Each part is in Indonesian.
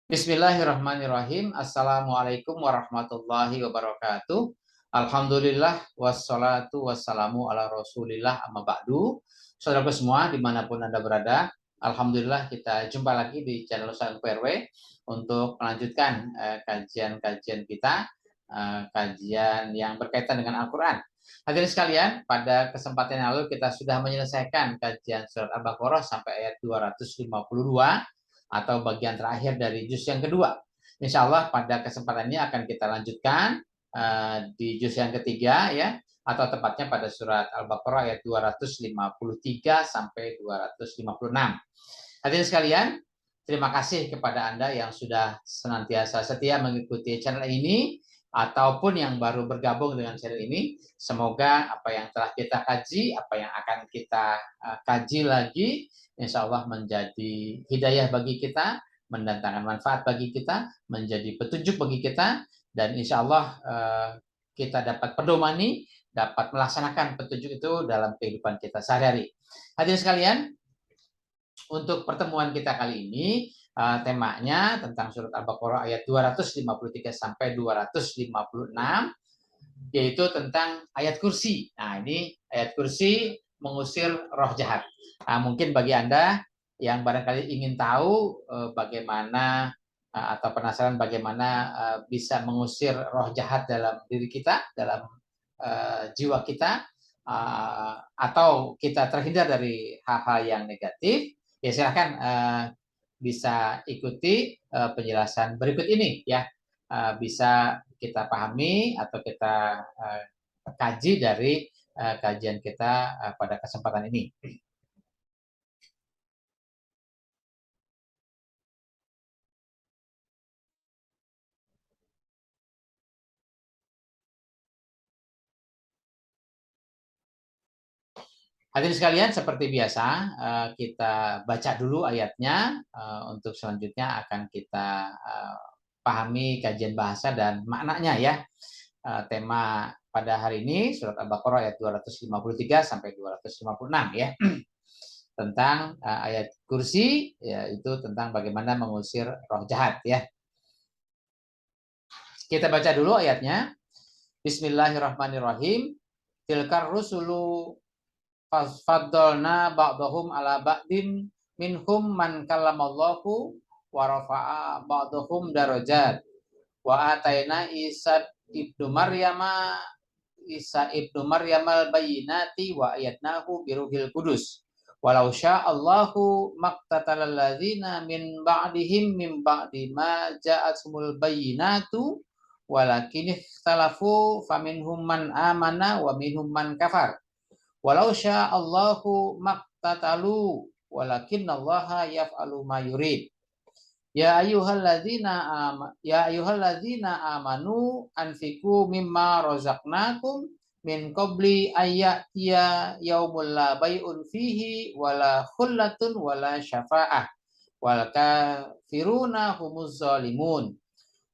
Bismillahirrahmanirrahim. Assalamualaikum warahmatullahi wabarakatuh. Alhamdulillah wassalatu wassalamu ala rasulillah amma ba'du. Saudaraku semua dimanapun Anda berada, Alhamdulillah kita jumpa lagi di channel Ustaz PRW untuk melanjutkan kajian-kajian kita, kajian yang berkaitan dengan Al-Quran. Hadirin sekalian, pada kesempatan yang lalu kita sudah menyelesaikan kajian surat Al-Baqarah sampai ayat 252 atau bagian terakhir dari juz yang kedua. Insya Allah pada kesempatan ini akan kita lanjutkan di juz yang ketiga ya, atau tepatnya pada surat Al-Baqarah ayat 253 sampai 256. Hadirin sekalian, terima kasih kepada Anda yang sudah senantiasa setia mengikuti channel ini ataupun yang baru bergabung dengan channel ini. Semoga apa yang telah kita kaji, apa yang akan kita kaji lagi, insya Allah menjadi hidayah bagi kita, mendatangkan manfaat bagi kita, menjadi petunjuk bagi kita, dan insya Allah kita dapat pedomani, dapat melaksanakan petunjuk itu dalam kehidupan kita sehari-hari. Hadirin sekalian, untuk pertemuan kita kali ini temanya tentang surat Al-Baqarah ayat 253 sampai 256, yaitu tentang ayat kursi. Nah, ini ayat kursi mengusir roh jahat. Nah, mungkin bagi Anda yang barangkali ingin tahu bagaimana atau penasaran bagaimana bisa mengusir roh jahat dalam diri kita, dalam jiwa kita, atau kita terhindar dari hal-hal yang negatif, ya silahkan bisa ikuti penjelasan berikut ini ya. Bisa kita pahami atau kita kaji dari kajian kita pada kesempatan ini. Hadirin sekalian, seperti biasa kita baca dulu ayatnya. Untuk selanjutnya akan kita pahami kajian bahasa dan maknanya ya. Tema pada hari ini surat Al-Baqarah ayat 253 sampai 256 ya. Tentang ayat kursi, yaitu tentang bagaimana mengusir roh jahat ya. Kita baca dulu ayatnya. Bismillahirrahmanirrahim. Tilkar rusulu faddalna ba'dahum ala ba'din minhum man kallamallahu wa rafa'a ba'dahum darajat wa ataina Isa ibnu Maryamal bayyinati wa ayatnahu biruhil qudus walau sya'allahu maqtatalal ladzina min ba'dihim min ba'di ma ja'atumul bayyinatu walakin ikhtalafu faminhum man amana wa minhum man kafar. Walau sya'allahu maqtatalu walakinallaha yaf'alu ma yurid. Ya ayyuhalladzina amanu anfiqu mimma razaqnakum min qabli ayyatiya yaumul la bai'un fihi wala khullatun wala syafa'ah wal kafiruna humuz zalimun.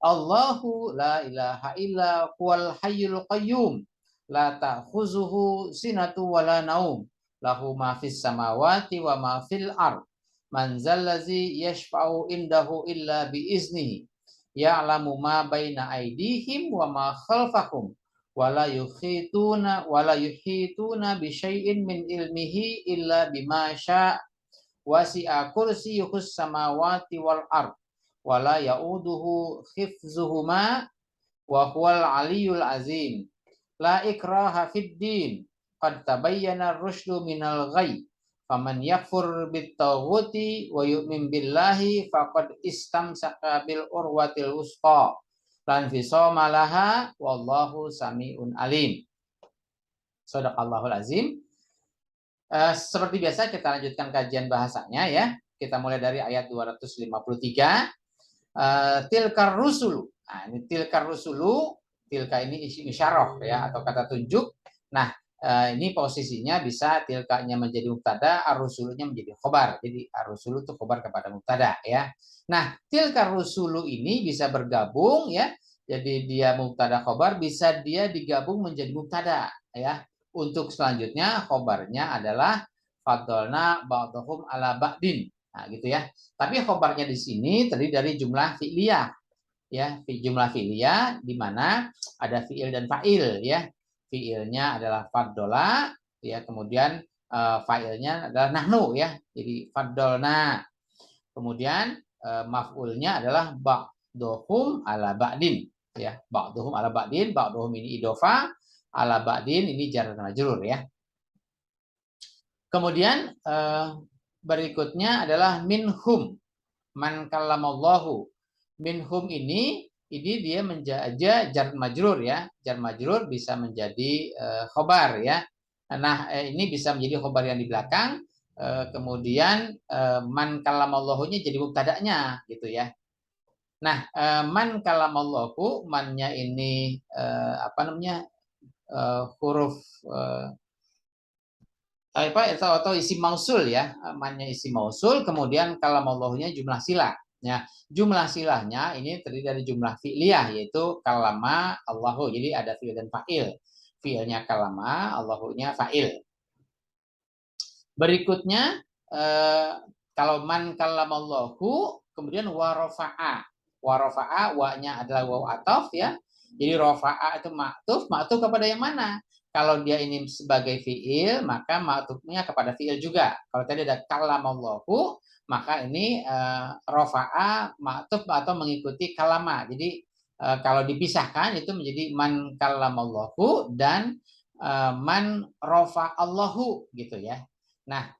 Allahu la ilaha illa huwal hayyul qayyum la ta'khuzuhu sinatu wala naum lahu ma fis samawati wa ma fil ard man zallazi yashfa'u indahu illa bi iznihi ya'lamu ma baina aydihim wa ma khalfahum wala yuhituna bi syai'in min ilmihi illa bima syaa wasi'a kursiyyuhus samawati wal ard wala ya'uduhu hifzuhuma wa huwal aliyyul azim. La ikraha fid din qad tabayyana ar-rusydu minal ghayy faman yakfur bit-taghuti wa yu'min billahi faqad istamsaka bil urwatil wusqa lan fisama laha wallahu samiun alim. Shadaqallahul azim. Seperti biasa kita lanjutkan kajian bahasanya ya. Kita mulai dari ayat 253. Tilkar rusulu. Nah, ini tilkar rusulu, tilka ini isyarah ya atau kata tunjuk. Nah, ini posisinya bisa tilkanya menjadi mubtada, ar-rusulunya menjadi khobar. Jadi ar-rusulu itu khobar kepada mubtada ya. Nah, tilkar rusulu ini bisa bergabung ya. Jadi dia mubtada khobar, bisa dia digabung menjadi mubtada ya. Untuk selanjutnya khobarnya adalah faddalna ba'dahum ala ba'din. Nah, gitu ya. Tapi khobarnya di sini terdiri dari jumlah fi'liyah, ya, jumlah fi'liyah di mana ada fi'il dan fa'il, ya. Fi'ilnya adalah faddola, ya, kemudian fa'ilnya adalah nahnu, ya. Jadi faddolna. Kemudian maf'ulnya adalah ba'dohum ala ba'din, ya. Ba'dohum ala ba'din, ba'dohum ini idofa, ala ba'din ini jar dan majrur, ya. Kemudian berikutnya adalah minhum, man kallamallahu. Minhum ini dia menjadi jar majrur, ya. Jar majrur bisa menjadi khobar, ya. Nah, ini bisa menjadi khobar yang di belakang. Kemudian man kallamallahu-nya jadi mubtada'nya, gitu ya. Nah, man kallamallahu, mannya ini apa namanya? Huruf atau isim mausul, ya, mannya isim mausul, kemudian kalamallahnya jumlah silah. Ya, jumlah silahnya ini terdiri dari jumlah fi'liyah, yaitu kalama Allahu. Jadi ada fi'il dan fa'il. Fi'ilnya kalama, Allahunya fa'il. Berikutnya kalau man kalamallahu, kemudian warofa'a. Warofa'a, wa-nya adalah waw ataf, ya. Jadi rofa'a itu ma'tuf kepada yang mana? Kalau dia ini sebagai fi'il, maka ma'tufnya kepada fi'il juga. Kalau tadi ada kalamallahu, maka ini rofa'a ma'tuf atau mengikuti kalama. Jadi kalau dipisahkan itu menjadi man kalamallahu dan man rofa'allahu, gitu ya. Nah,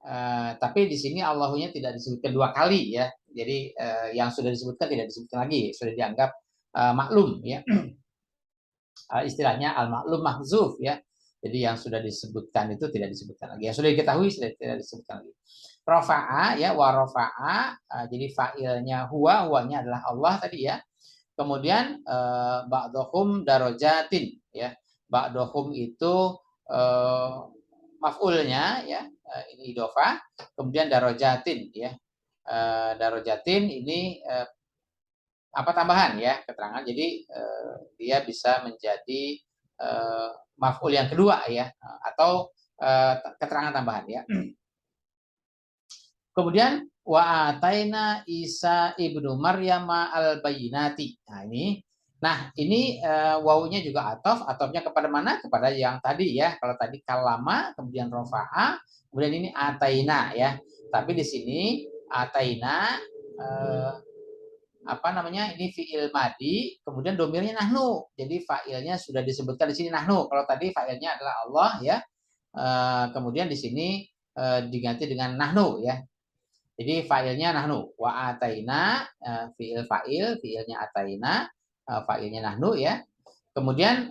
tapi di sini Allahunya tidak disebutkan dua kali, ya. Jadi yang sudah disebutkan tidak disebutkan lagi, sudah dianggap maklum, ya. Istilahnya al-maklum mahzuf, ya. Jadi yang sudah disebutkan itu tidak disebutkan lagi. Yang sudah diketahui sudah tidak disebutkan lagi. Rofa'a, ya, wa rofa'a, jadi fa'ilnya huwa-nya adalah Allah tadi, ya. Kemudian ba'dohum darojatin, ya. Ba'dohum itu maf'ulnya, ya, ini idofah. Kemudian darojatin, ya. Darojatin ini apa tambahan, ya, keterangan. Jadi dia bisa menjadi maf'ul yang kedua, ya, atau keterangan tambahan, ya. Kemudian wa ataina Isa ibnu Maryam al-bayyinati. Nah, ini wawunya juga atofnya kepada mana? Kepada yang tadi, ya. Kalau tadi kalama, kemudian rofa'a, kemudian ini ataina, ya. Tapi di sini ataina apa namanya? Ini fi'il madi, kemudian domirnya nahnu. Jadi fa'ilnya sudah disebutkan di sini nahnu. Kalau tadi fa'ilnya adalah Allah, ya. Kemudian di sini diganti dengan nahnu, ya. Jadi fa'ilnya nahnu, wa ataina, fi'il fa'il, fi'ilnya ataina, fa'ilnya nahnu, ya. Kemudian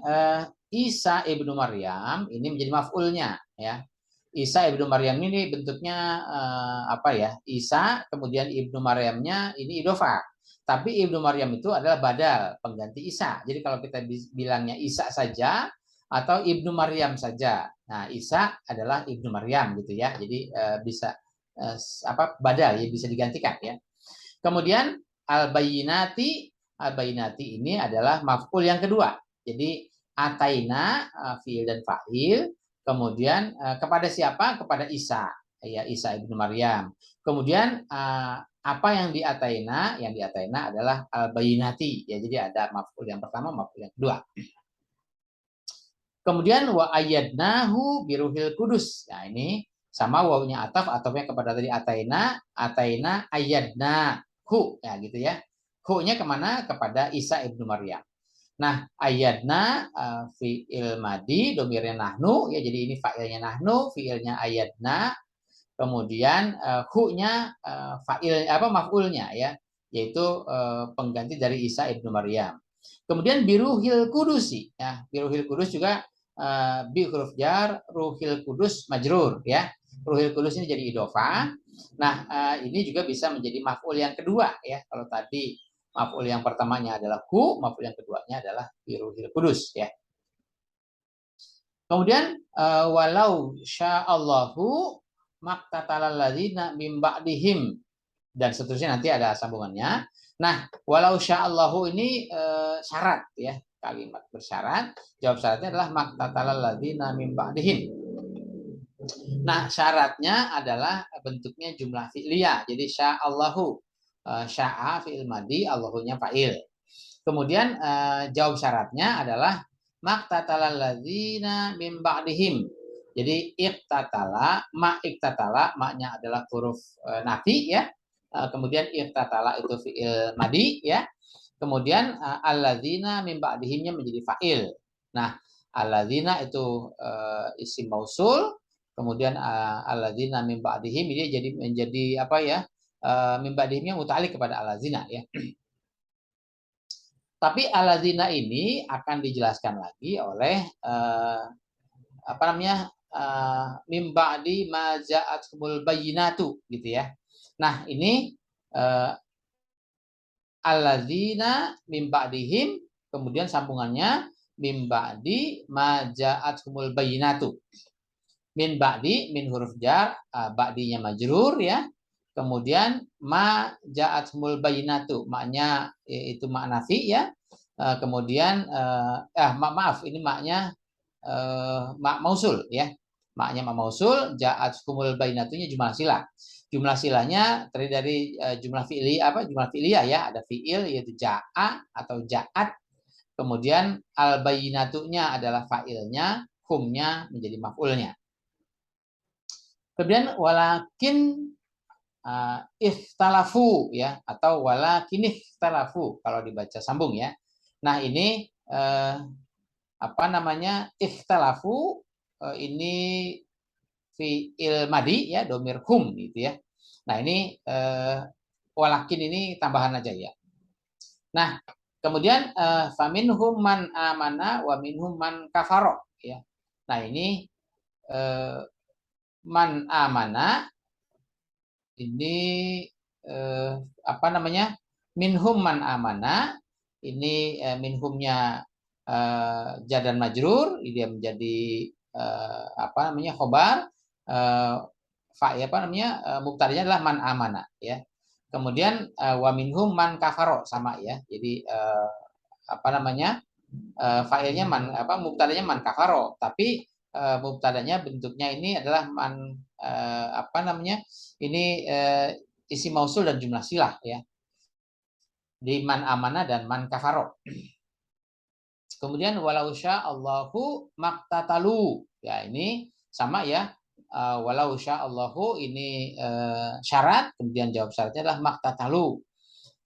Isa ibnu Maryam ini menjadi maf'ulnya, ya. Isa ibnu Maryam ini bentuknya apa, ya? Isa, kemudian ibnu Maryamnya ini idofah. Tapi ibnu Maryam itu adalah badal, pengganti Isa. Jadi kalau kita bilangnya Isa saja atau ibnu Maryam saja. Nah, Isa adalah ibnu Maryam, gitu ya. Jadi bisa apa, badal, ya, bisa digantikan, ya. Kemudian al-bayyinati ini adalah maf'ul yang kedua. Jadi ataina fi'il dan fa'il, kemudian kepada siapa? Kepada Isa, ya, Isa ibnu Maryam. Kemudian apa yang diataina? Yang diataina adalah al-bayyinati, ya. Jadi ada maf'ul yang pertama, maf'ul yang kedua. Kemudian wa ayyadnahu biruhil kudus. Nah, ini sama wawunya atafnya kepada tadi ataina ayyadna hu, ya, gitu ya. Hu-nya kemana? Kepada Isa ibnu Maryam. Nah, ayyadna fi'il madi, domirnya nahnu, ya. Jadi ini fa'ilnya nahnu, fi'ilnya ayyadna. Kemudian hu-nya fa'il apa, maf'ulnya, ya, yaitu pengganti dari Isa ibnu Maryam. Kemudian biruhil kudusi, ya. Biruhil kudus juga bi huruf jar, ruhil kudus majrur, ya. Ruhil kudus ini jadi idofah. Nah, ini juga bisa menjadi maf'ul yang kedua, ya. Kalau tadi maf'ul yang pertamanya adalah hu, maf'ul yang keduanya adalah biruhil kudus, ya. Kemudian walau sya'allahu maqtatalal ladzina mim ba'dihim, dan seterusnya, nanti ada sambungannya. Nah, walau sya'allahu ini syarat, ya, kalimat bersyarat. Jawab syaratnya adalah maqtatalal ladzina mim ba'dihim. Nah, syaratnya adalah bentuknya jumlah fi'liyah. Jadi sya'allahu, sya'a fi'il madi, Allahunya fa'il. Kemudian jawab syaratnya adalah maqtatalal ladzina min ba'dihim. Jadi iqtatala, iqtatala, maknya adalah huruf nafi ya. Kemudian iqtatala itu fi'il madi ya. Kemudian alladzina min ba'dihimnya menjadi fa'il. Nah, alladzina itu isim mausul, kemudian alladzina min ba'dihim ini jadi menjadi apa ya? Min ba'dihimnya muta'alliq kepada alladzina ya. Tapi alladzina ini akan dijelaskan lagi oleh apa namanya? Min ba'di ma ja'athumul bayyinatu gitu ya. Nah, ini alladzina mim ba'dihim, kemudian sambungannya mim ba'di ma ja'athumul bayyinatu. Min ba'di, min huruf jar, ba'dinya majrur ya. Kemudian ma ja'athumul bayyinatu, maknya itu makna fi ya. Kemudian maaf ini maknya mak mausul ya. Maknya mak mausul, ja'athumul bayyinatunya jumlah silah. Jumlah silanya terdiri dari jumlah fi'li jumlah fi'liyah ya, ada fi'il yaitu ja'a atau ja'at, kemudian al bayyinatunya adalah fa'ilnya, humnya menjadi maf'ulnya. Kemudian walakin ikhtalafu ya, atau walakin ikhtalafu kalau dibaca sambung ya. Nah, ini apa namanya? Ikhtalafu ini fi'il madi ya, domir hum gitu ya. Nah, ini walakin ini tambahan aja ya. Nah, kemudian faminhum man amana wa minhum man kafaro ya. Nah, ini man amana ini apa namanya? Minhum man amana ini minhumnya jar dan majrur, dia menjadi apa namanya? Khobar. Apa namanya? Mubtadanya adalah man amana ya. Kemudian wa minhum man kafaro sama ya. Jadi apa namanya? Fa'ilnya man mubtadanya man kafaro, tapi mubtadanya bentuknya ini adalah man apa namanya? Ini isi mausul dan jumlah silah ya. Di man amana dan man kafaro. Kemudian walau Allahu maktatalu. Ya, ini sama ya. Walau Allahu ini syarat, kemudian jawab syaratnya adalah maktatalu.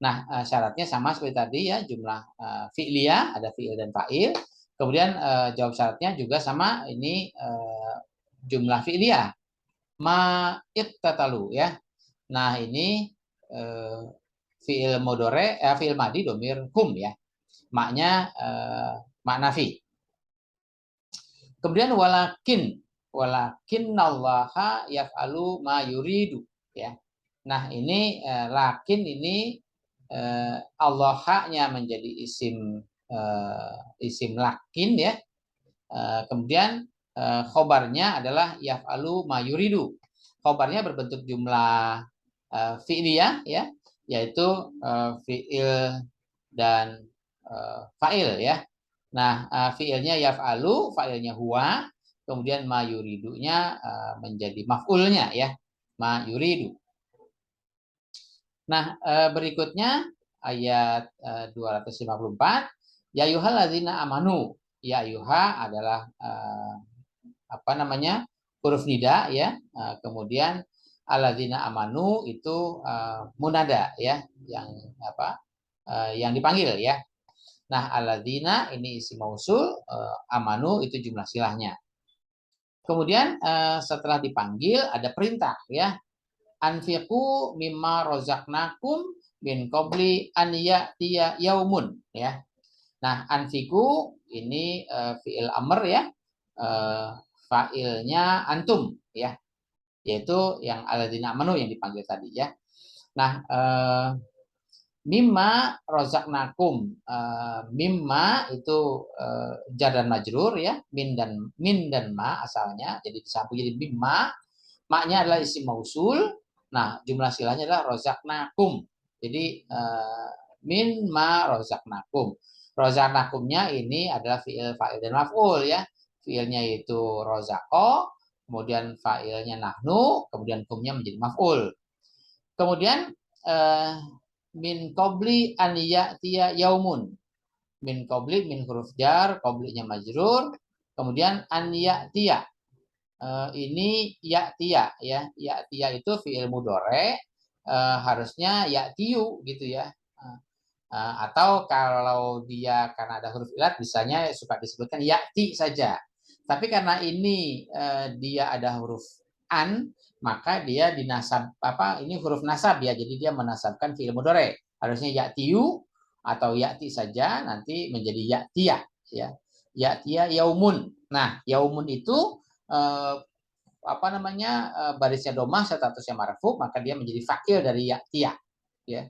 Nah, syaratnya sama seperti tadi ya, jumlah fi'liyah, ada fi'il dan fa'il. Kemudian jawab syaratnya juga sama, ini jumlah fi'liyah. Ma'iqtatalu ya. Nah, ini fi'il modore, fi'il madi domir hum ya. Maknya makna fi. Kemudian walakin allaha yaf'alu ma yuridu ya. Nah, ini lakin ini allahnya menjadi isim lakin ya. Kemudian khobarnya adalah yaf'alu ma yuridu. Khobarnya berbentuk jumlah fi'liyah ya, yaitu fi'il dan fa'il ya. Nah, fi'ilnya yaf'alu, fa'ilnya huwa, kemudian ma yuridunya menjadi maf'ulnya ya, ma yuridu. Nah, berikutnya ayat 254, ya ayyuhalladzina amanu. Ya ayyuha adalah apa namanya? Huruf nida ya. Kemudian alladzina amanu itu munada ya, yang apa? Yang dipanggil ya. Nah, alladzina ini isim mausul, amanu itu jumlah silahnya. Kemudian setelah dipanggil ada perintah ya. Anfiqu mimma rozaqnakum min qabli an ya'tiya yaumun ya. Nah, anfiqu ini fi'il amr ya. Fa'ilnya antum ya. Yaitu yang alladzina amanu yang dipanggil tadi ya. Nah, mimma rozaknakum, mimma itu jar dan majrur ya, min dan ma asalnya, jadi disambung jadi mimma, maknya adalah isim mausul. Nah, jumlah silahnya adalah rozaknakum, jadi min ma rozaknakum. Rozaknakumnya ini adalah fiil, fa'il dan maf'ul ya. Fiilnya itu rozako, kemudian fa'ilnya nahnu, kemudian kumnya menjadi maf'ul. Kemudian min qabli an ya'tiya yaumun. Min qabli, min huruf jar, qablinya majrur, kemudian an ya'tiya. Ini ya'tiya ya. Ya'tiya itu fi'il mudhari, harusnya ya'tiyu gitu ya. Atau kalau dia karena ada huruf ilat bisanya suka disebutkan ya'ti saja. Tapi karena ini dia ada huruf an, maka dia dinasab ini huruf nasab ya. Jadi dia menasabkan fi'il mudhari. Harusnya ya'tiyu atau ya'ti saja, nanti menjadi ya'tiya ya. Ya'tiya yaumun. Nah, yaumun itu barisnya domah statusnya marfu, maka dia menjadi fa'il dari ya'tiya ya.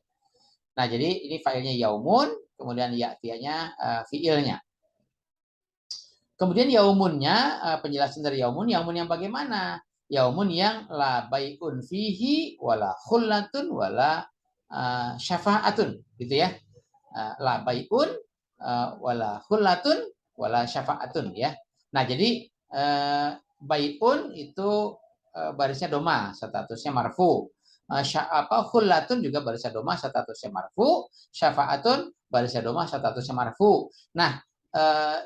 Nah, jadi ini fa'ilnya yaumun, kemudian ya'tiyanya fi'ilnya. Kemudian yaumunnya, penjelasan dari yaumun yang bagaimana? Yaumun yang la bai'un fihi wala khullatun wala syafa'atun gitu ya. La bai'un wala khullatun wala syafa'atun ya. Nah, jadi bai'un itu barisnya domah, statusnya marfu. Khullatun juga barisnya domah, statusnya marfu. Syafa'atun barisnya domah, statusnya marfu. Nah,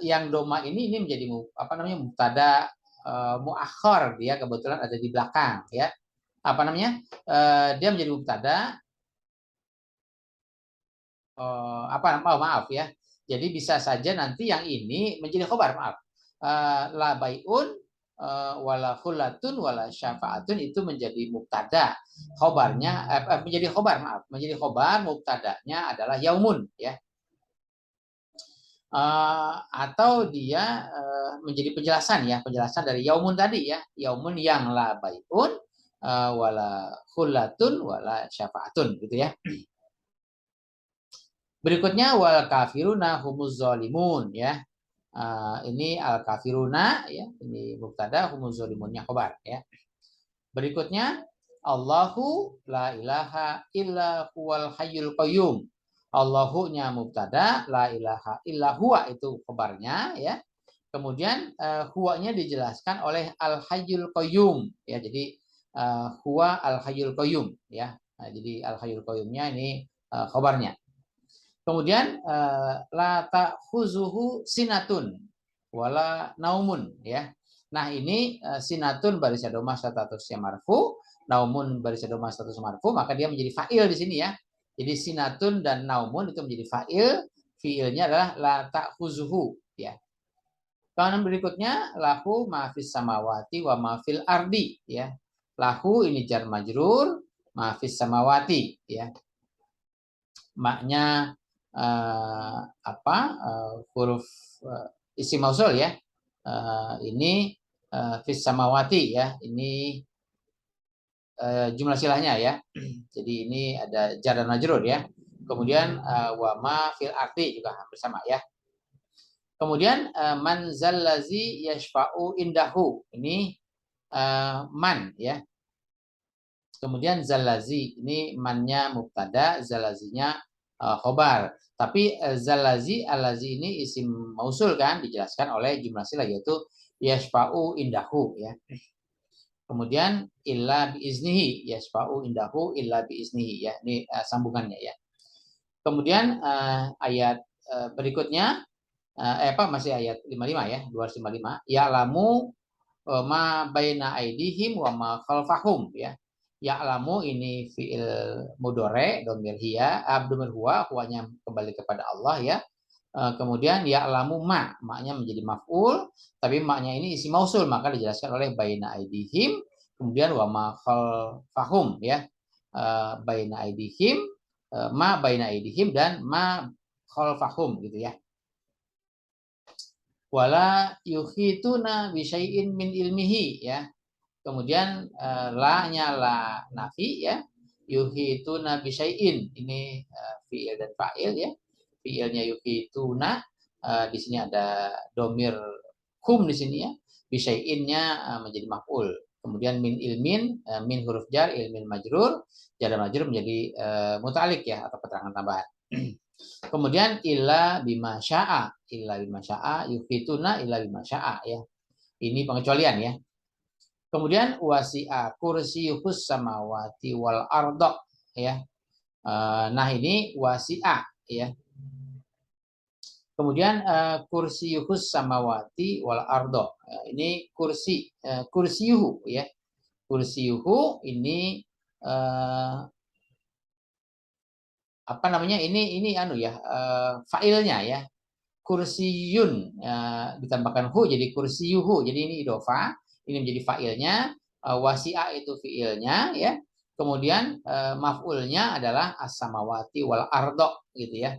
yang doma ini menjadi mubtada muakhar, dia kebetulan ada di belakang ya. Dia menjadi mubtada maaf ya. Jadi bisa saja nanti yang ini menjadi khobar, maaf. La bai'un wala khullatun wala syafa'atun itu menjadi mubtada. Khobarnya menjadi khobar, maaf. Menjadi khobar, mubtadanya adalah yaumun ya. Atau dia menjadi penjelasan ya, penjelasan dari yaumun tadi ya, yaumun yang la bai'un wala khullatun wala syafa'atun gitu ya. Berikutnya wal kafiruna humuz zalimun ya. Ini al kafiruna ya, ini mubtada, humuz zalimunnya khabar ya. Berikutnya Allahu la ilaha illa huwal hayyul qayyum. Allahu-nya mubtada, la ilaha illa huwa itu khabarnya ya. Kemudian huwa-nya dijelaskan oleh al-hayyul qayyum ya. Jadi huwa al-hayyul qayyum ya. Nah, jadi al-hayyul qayyumnya ini khabarnya. Kemudian la ta'khuzuhu sinatun wala naumun ya. Nah, ini sinatun barisnya domah statusnya marfu, naumun barisnya domah statusnya marfu, maka dia menjadi fa'il di sini ya. Jadi sinatun dan naumun itu menjadi fa'il, fi'ilnya adalah la ta'khuzuhu ya. Kemudian berikutnya lahu ma fis samawati wa ma fil ardi ya. Lahu ini jar majrur, ma fis samawati ya. Maknya huruf isim mausul ya. Ini fis samawati ya. Ini jumlah silahnya ya. Jadi ini ada jar dan majrur ya. Kemudian wa ma fil ardi juga hampir sama ya. Kemudian man zallazi yashfa'u indahu. Ini man ya. Kemudian zalazi ini mannya mubtada, zalazinya khobar. Tapi zalazi alazi ini isim mausul kan, dijelaskan oleh jumlah silah yaitu yashfa'u indahu ya. Kemudian illa biiznihi, yashfa'u indahu illa biiznihi ya. Ini sambungannya ya. Kemudian ayat berikutnya masih ayat 55 ya, 255. Ya'lamu ma baina aidihim wa ma khalfahum ya. Ya'lamu ini fi'il mudhari dhamir hiya, dhamir huwanya kembali kepada Allah ya. Kemudian ya'lamu maknya menjadi maf'ul, tapi maknya ini isi mausul, maka dijelaskan oleh baina aidihim, kemudian wa ma khalfahum ya. Baina aidihim, ma baina aidihim dan ma khalfahum gitu ya. Wala yuhituna bi syai'in min ilmihi ya. Kemudian la-nya la nafi ya. Yuhituna bi syai'in, ini fi'il dan fa'il ya. Fi'ilnya yuhituna, di sini ada domir hum di sini ya. Bi syai'innya menjadi maf'ul. Kemudian min ilmin, min huruf jar, ilmin majrur, jar dan majrur menjadi muta'alliq ya, atau keterangan tambahan. Kemudian illa bima sya'a, illa bima sya'a, yuhituna illa bima sya'a ya. Ini pengecualian ya. Kemudian wasi'a kursiyuhus samawati wal ardo, ya. Nah ini wasi'a, ya. Kemudian kursiyuhus samawati wal ardo. Ini kursiyuhu, ya. Kursiyuhu ini apa namanya? Ini anu ya, failnya ya. Kursiyun ditambahkan hu jadi kursiyuhu. Jadi ini idofa, ini menjadi failnya, wasi'a itu fiilnya, ya. Kemudian maf'ulnya adalah as-samawati wal ardo, gitu ya.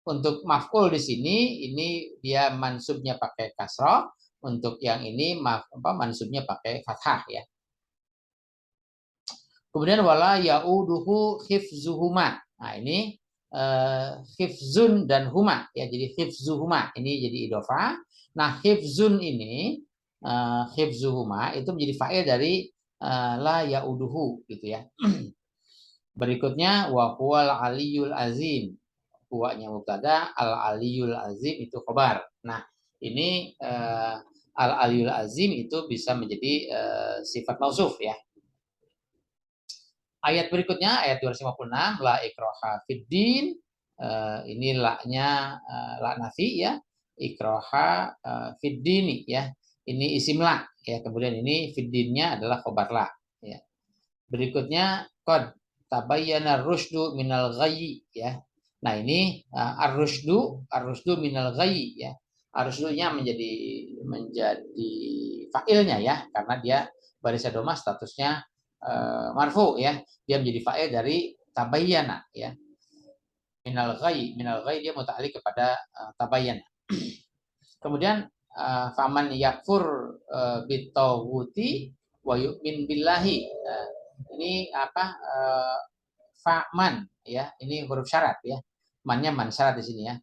Untuk maf'ul di sini ini dia mansubnya pakai kasroh, untuk yang ini mansubnya pakai fathah, ya. Kemudian wala yauduhu khifzuhuma. Nah, ini khifzun dan huma, ya. Jadi khifzuhuma ini jadi idhofa. Nah, khifzun ini khifzuhuma itu menjadi fa'il dari la yauduhu, gitu ya. Berikutnya wa huwal aliyul azim. Huwanya mubtada, al aliyul azim itu khabar. Nah, ini al aliyul azim itu bisa menjadi sifat mausuf, ya. Ayat berikutnya, ayat 256, la ikroha fiddin, ini la-nya la nafi, ya, ikroha fiddini, ya, ini isim la, ya, kemudian ini fiddinnya adalah khobar la, ya. Berikutnya, qad tabayyana rusydu minal ghayyi, ya. Nah ini ar-rusydu minal ghayyi, ya. Ar-rusydunya menjadi fa'ilnya, ya, karena dia baris domah statusnya marfu, ya. Dia menjadi fa'il dari tabayyana, ya. Minal ghayyi dia muta'alliq kepada tabayyana. Kemudian faman yakfur bitawuti wa yu'min billahi. Ini apa? Fa'man, ya. Ini huruf syarat, ya. Mannya man syarat di sini, ya.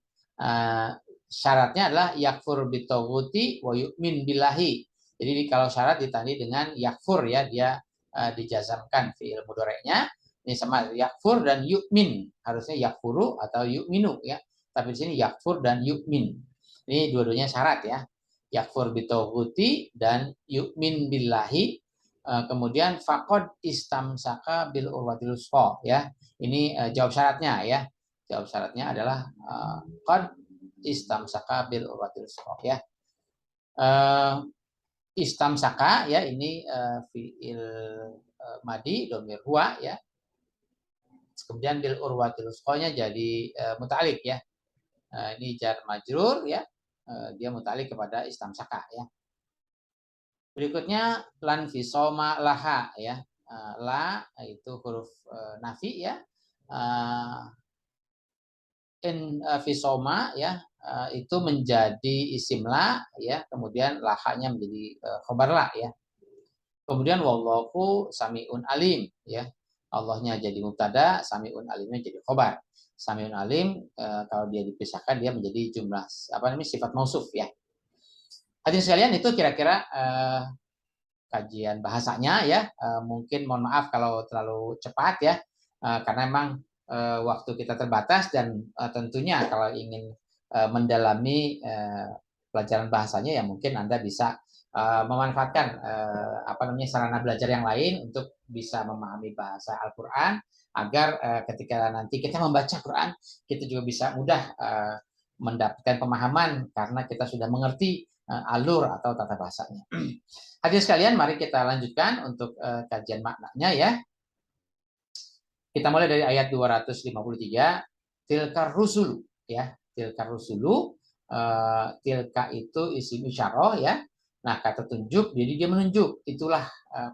Syaratnya adalah yakfur bitawuti wa yu'min billahi. Jadi kalau syarat ditandai dengan yakfur, ya, dia dijazamkan fi'il mudhari'nya. Ini sama yakfur dan yu'min. Harusnya yakfuru atau yu'minu, ya. Tapi di sini yakfur dan yu'min. Ini dua-duanya syarat, ya. Yakfur bitawuti dan yu'min billahi. Kemudian faqad istamsaka bil urwatil wuthqa, ya. Ini jawab syaratnya, ya. Jawab syaratnya adalah qad istamsaka bil urwatil wuthqa, ya. Istamsaka, ya, ini fiil madi dhamir huwa, ya. Kemudian bil urwatil wuthqa-nya jadi muta'alliq, ya. Ini jar majrur, ya. Dia muta'alliq kepada istamsaka, ya. Berikutnya lan fisoma laha, ya. La itu huruf nafi, ya. In fisoma, ya, itu menjadi isim la, ya. Kemudian lahanya menjadi khobar la, ya. Kemudian wallahu samiun alim, ya. Allahnya jadi mubtada, samiun alimnya jadi khobar. Samiun alim kalau dia dipisahkan dia menjadi jumlah sifat mausuf, ya. Hadirin sekalian, itu kira-kira kajian bahasanya, ya. Mungkin mohon maaf kalau terlalu cepat, ya, karena memang waktu kita terbatas dan tentunya kalau ingin mendalami pelajaran bahasanya, ya mungkin Anda bisa memanfaatkan sarana belajar yang lain untuk bisa memahami bahasa Al-Qur'an agar ketika nanti kita membaca Quran kita juga bisa mudah mendapatkan pemahaman karena kita sudah mengerti alur atau tata bahasanya. Hadirin sekalian, mari kita lanjutkan untuk kajian maknanya, ya. Kita mulai dari ayat 253, tilkar rusulu, ya. Tilkar rusulu, tilka itu isim isyarah, ya. Nah, kata tunjuk, jadi dia menunjuk, itulah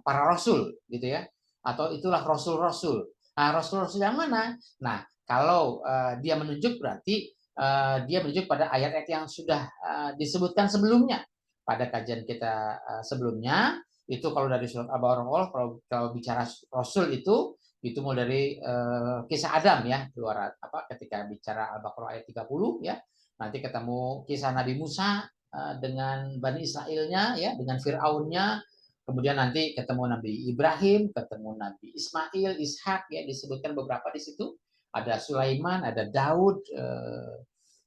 para rasul, gitu ya. Atau itulah rasul-rasul. Nah, rasul-rasul yang mana? Nah, kalau dia menunjuk berarti dia menunjuk pada ayat-ayat yang sudah disebutkan sebelumnya. Pada kajian kita sebelumnya, itu kalau dari surat Al-Baqarah, kalau bicara rasul itu mulai dari kisah Adam, ya, ketika bicara Al-Baqarah ayat 30, ya. Nanti ketemu kisah Nabi Musa dengan Bani Israilnya, ya, dengan Fir'aunnya. Kemudian nanti ketemu Nabi Ibrahim, ketemu Nabi Ismail, Ishak, ya, disebutkan beberapa di situ. Ada Sulaiman, ada Daud,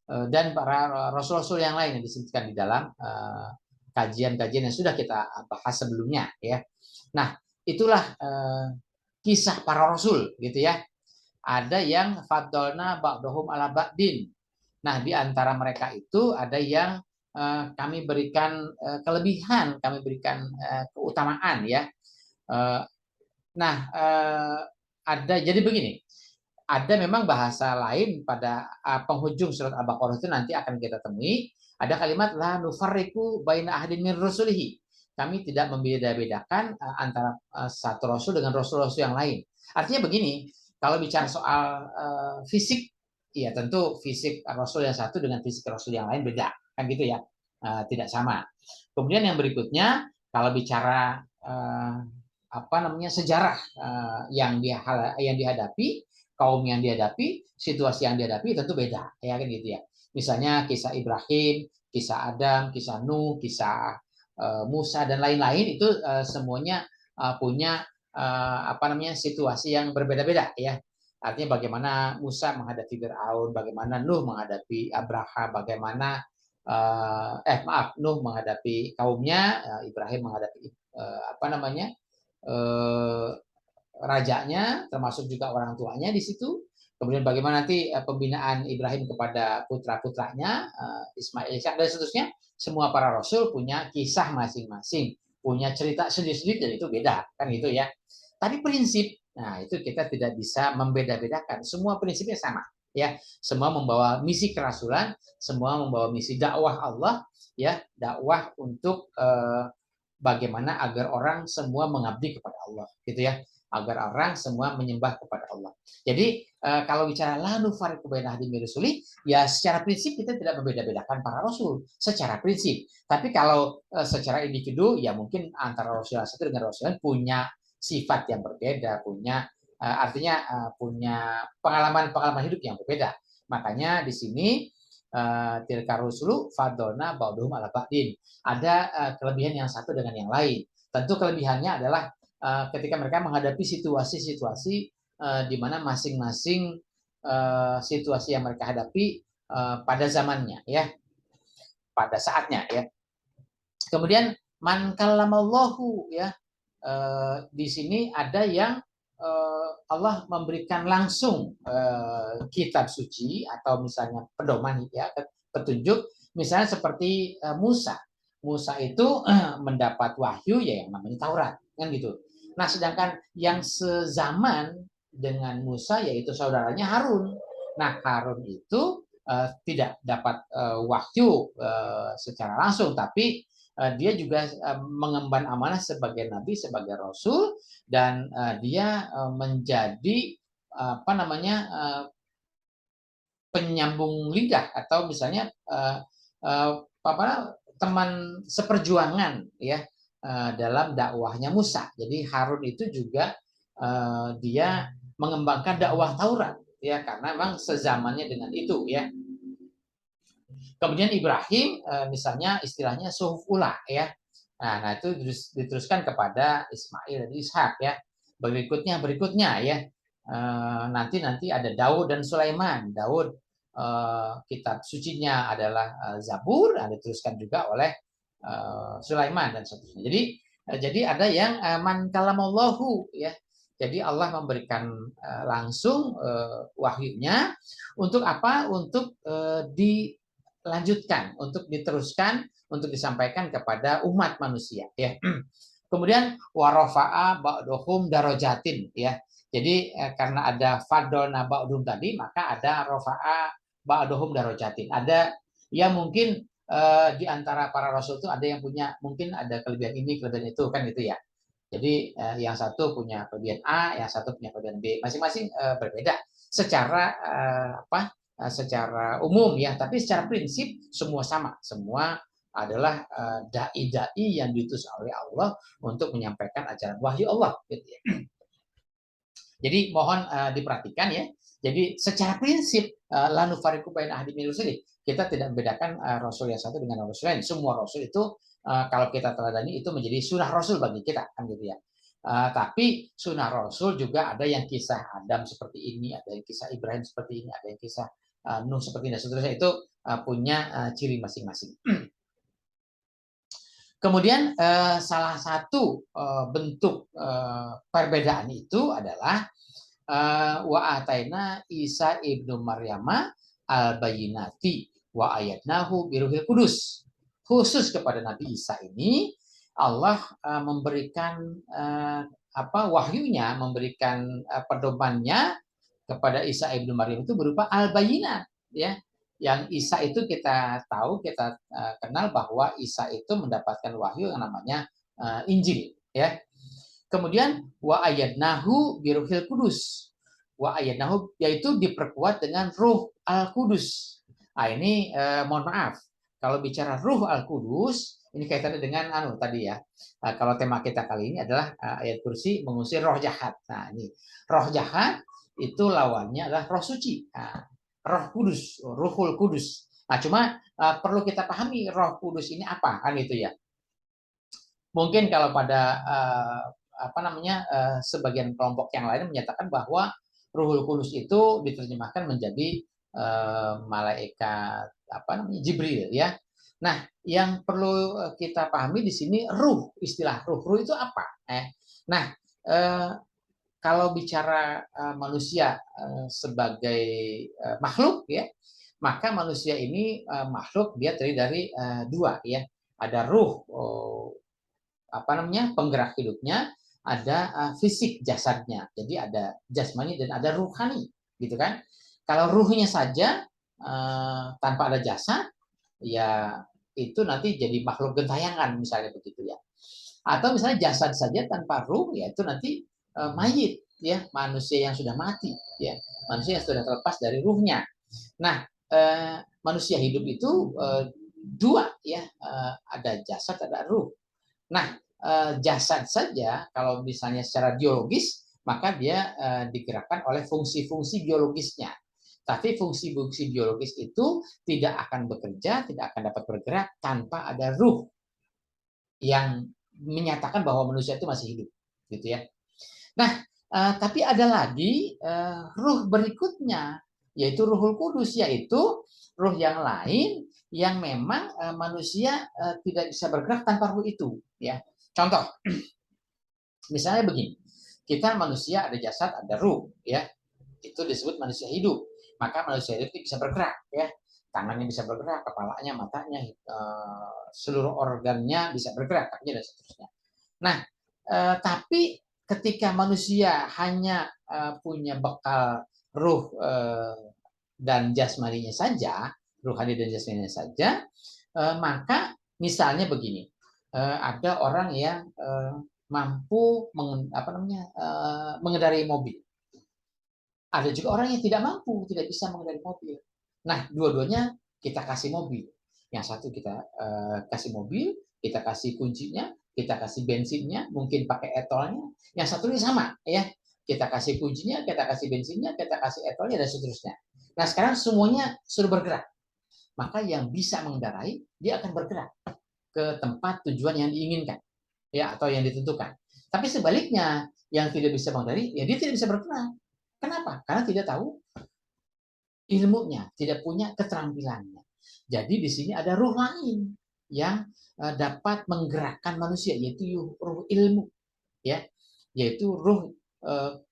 dan para rasul-rasul yang lain yang disebutkan di dalam kajian-kajian yang sudah kita bahas sebelumnya ya. Nah, itulah kisah para rasul gitu ya. Ada yang faddalna ba'dahum ala ba'din. Nah, di antara mereka itu ada yang kami berikan kelebihan, kami berikan keutamaan ya. Nah, ada jadi begini. Ada memang bahasa lain pada penghujung surat Al-Baqarah itu nanti akan kita temui. Ada kalimat la nufarriqu baina ahadin min rusulihi. Kami tidak membeda-bedakan antara satu rasul dengan rasul-rasul yang lain. Artinya begini, kalau bicara soal fisik, ya tentu fisik rasul yang satu dengan fisik rasul yang lain beda, kan gitu ya, tidak sama. Kemudian yang berikutnya, kalau bicara apa namanya sejarah yang dihadapi, kaum yang dihadapi, situasi yang dihadapi tentu beda, ya kan gitu ya. Misalnya kisah Ibrahim, kisah Adam, kisah Nuh, kisah Musa dan lain-lain itu semuanya punya apa namanya situasi yang berbeda-beda ya. Artinya bagaimana Musa menghadapi Firaun, bagaimana Nuh menghadapi Abraha, bagaimana Nuh menghadapi kaumnya, Ibrahim menghadapi apa namanya rajanya, termasuk juga orang tuanya di situ. Kemudian bagaimana nanti pembinaan Ibrahim kepada putra-putranya, Ismail, Ishak dan seterusnya. Semua para rasul punya kisah masing-masing, punya cerita sendiri-sendiri dan itu beda, kan gitu ya. Tapi prinsip, nah itu kita tidak bisa membeda-bedakan. Semua prinsipnya sama, ya. Semua membawa misi kerasulan, semua membawa misi dakwah Allah, ya, dakwah untuk bagaimana agar orang semua mengabdi kepada Allah, gitu ya, agar orang semua menyembah kepada Allah. Jadi kalau bicara la nufarriqu baina ahadin min rusuli, ya secara prinsip kita tidak membeda-bedakan para rasul secara prinsip. Tapi kalau secara individu, ya mungkin antara rasul satu dengan rasul lain punya sifat yang berbeda, punya artinya punya pengalaman-pengalaman hidup yang berbeda. Makanya di sini tilka rusulu fadolna ba'duhum ala ba'din. Ada kelebihan yang satu dengan yang lain. Tentu kelebihannya adalah ketika mereka menghadapi situasi-situasi di mana masing-masing situasi yang mereka hadapi pada zamannya ya, pada saatnya ya. Kemudian man kallamallahu ya, di sini ada yang Allah memberikan langsung kitab suci atau misalnya pedoman ya, petunjuk, misalnya seperti Musa. Musa itu mendapat wahyu ya yang namanya Taurat, kan gitu. Nah, sedangkan yang sezaman dengan Musa yaitu saudaranya Harun. Nah, Harun itu tidak dapat wahyu secara langsung, tapi dia juga mengemban amanah sebagai nabi, sebagai rasul, dan dia menjadi apa namanya penyambung lidah atau misalnya apa teman seperjuangan ya dalam dakwahnya Musa. Jadi Harun itu juga dia mengembangkan dakwah Taurat ya karena memang sezamannya dengan itu ya. Kemudian Ibrahim misalnya istilahnya suhuf ula ya. Nah itu diteruskan kepada Ismail dan Ishak ya. Berikutnya ya. Nanti ada Daud dan Sulaiman. Daud kitab sucinya adalah Zabur, diteruskan juga oleh Sulaiman dan seterusnya. Jadi ada yang man kalamallahu ya. Jadi Allah memberikan langsung wahyunya untuk apa? Untuk dilanjutkan, untuk diteruskan, untuk disampaikan kepada umat manusia ya. Kemudian warafa'a ba'duhum darajatin ya. Jadi karena ada fadolna ba'dhum tadi, maka ada rafa'a ba'duhum darajatin. Ada yang mungkin di antara para rasul itu ada yang punya mungkin ada kelebihan ini, kelebihan itu kan gitu ya. Jadi yang satu punya kelebihan A, yang satu punya kelebihan B. Masing-masing berbeda secara secara umum ya, tapi secara prinsip semua sama. Semua adalah dai-dai yang diutus oleh Allah untuk menyampaikan ajaran wahyu Allah gitu ya. Jadi mohon diperhatikan ya. Jadi secara prinsip la nufariqu baina ahadin min rusuli, kita tidak membedakan rasul yang satu dengan rasul lain. Semua rasul itu kalau kita teladani itu menjadi sunnah rasul bagi kita kan gitu ya. Tapi sunnah rasul juga ada yang kisah Adam seperti ini, ada yang kisah Ibrahim seperti ini, ada yang kisah Nuh seperti ini dan seterusnya, itu punya ciri masing-masing. Kemudian salah satu bentuk perbedaan itu adalah wa ataina Isa ibnu Maryama al-bayyinati wa ayatnahu biruhil kudus. Khusus kepada Nabi Isa ini Allah memberikan wahyunya, memberikan pedomannya kepada Isa ibnu Maryam itu berupa al-bayyinat, ya. Yang Isa itu kita tahu, kita kenal bahwa Isa itu mendapatkan wahyu yang namanya Injil, ya. Kemudian wa ayyadnahu biruhil kudus. Wa ayyadnahu yaitu diperkuat dengan Ruh Al-Kudus. Nah, ini mohon maaf. Kalau bicara Ruh Al-Kudus, ini kaitannya dengan tadi ya. Kalau tema kita kali ini adalah ayat kursi mengusir roh jahat. Nah, ini roh jahat itu lawannya adalah roh suci. Nah, Roh Kudus, Ruhul Kudus. Nah, cuma perlu kita pahami Roh Kudus ini apa, kan itu ya. Mungkin kalau pada sebagian kelompok yang lain menyatakan bahwa Ruhul Kudus itu diterjemahkan menjadi malaikat Jibril, ya. Nah, yang perlu kita pahami di sini istilah ruh itu apa? Nah, kalau bicara manusia sebagai makhluk, ya, maka manusia ini makhluk dia terdiri dari dua, ya. Ada ruh penggerak hidupnya, ada fisik jasadnya. Jadi ada jasmani dan ada ruhani, gitu kan? Kalau ruhnya saja tanpa ada jasad, ya itu nanti jadi makhluk gentayangan misalnya begitu ya. Atau misalnya jasad saja tanpa ruh, ya itu nanti mayit, ya, manusia yang sudah mati, ya, manusia yang sudah terlepas dari ruhnya. Nah, manusia hidup itu dua, ya, ada jasad, ada ruh. Nah, jasad saja kalau misalnya secara biologis, maka dia digerakkan oleh fungsi-fungsi biologisnya. Tapi fungsi-fungsi biologis itu tidak akan bekerja, tidak akan dapat bergerak tanpa ada ruh yang menyatakan bahwa manusia itu masih hidup, gitu ya. Nah, tapi ada lagi ruh berikutnya, yaitu Ruhul Kudus, yaitu ruh yang lain yang memang manusia tidak bisa bergerak tanpa ruh itu, ya. Contoh, misalnya begini, kita manusia ada jasad, ada ruh, ya. Itu disebut manusia hidup. Maka manusia hidup itu bisa bergerak, ya. Tangannya bisa bergerak, kepalanya, matanya, seluruh organnya bisa bergerak, kakinya dan seterusnya. Nah, tapi ketika manusia hanya punya bekal ruh dan jasmaninya saja, ruhani dan jasmaninya saja, maka misalnya begini, ada orang yang mampu mengendarai mobil. Ada juga orang yang tidak mampu, tidak bisa mengendarai mobil. Nah, dua-duanya kita kasih mobil. Yang satu kita kasih mobil, kita kasih kuncinya, kita kasih bensinnya, mungkin pakai etolnya. Yang satu ini sama, ya. Kita kasih kuncinya, kita kasih bensinnya, kita kasih etolnya, dan seterusnya. Nah, sekarang semuanya sudah bergerak. Maka yang bisa mengendarai, dia akan bergerak ke tempat tujuan yang diinginkan, ya, atau yang ditentukan. Tapi sebaliknya, yang tidak bisa mengendarai, ya dia tidak bisa bergerak. Kenapa? Karena tidak tahu ilmunya, tidak punya keterampilannya. Jadi di sini ada ruh lain yang dapat menggerakkan manusia, yaitu ruh ilmu, ya, yaitu ruh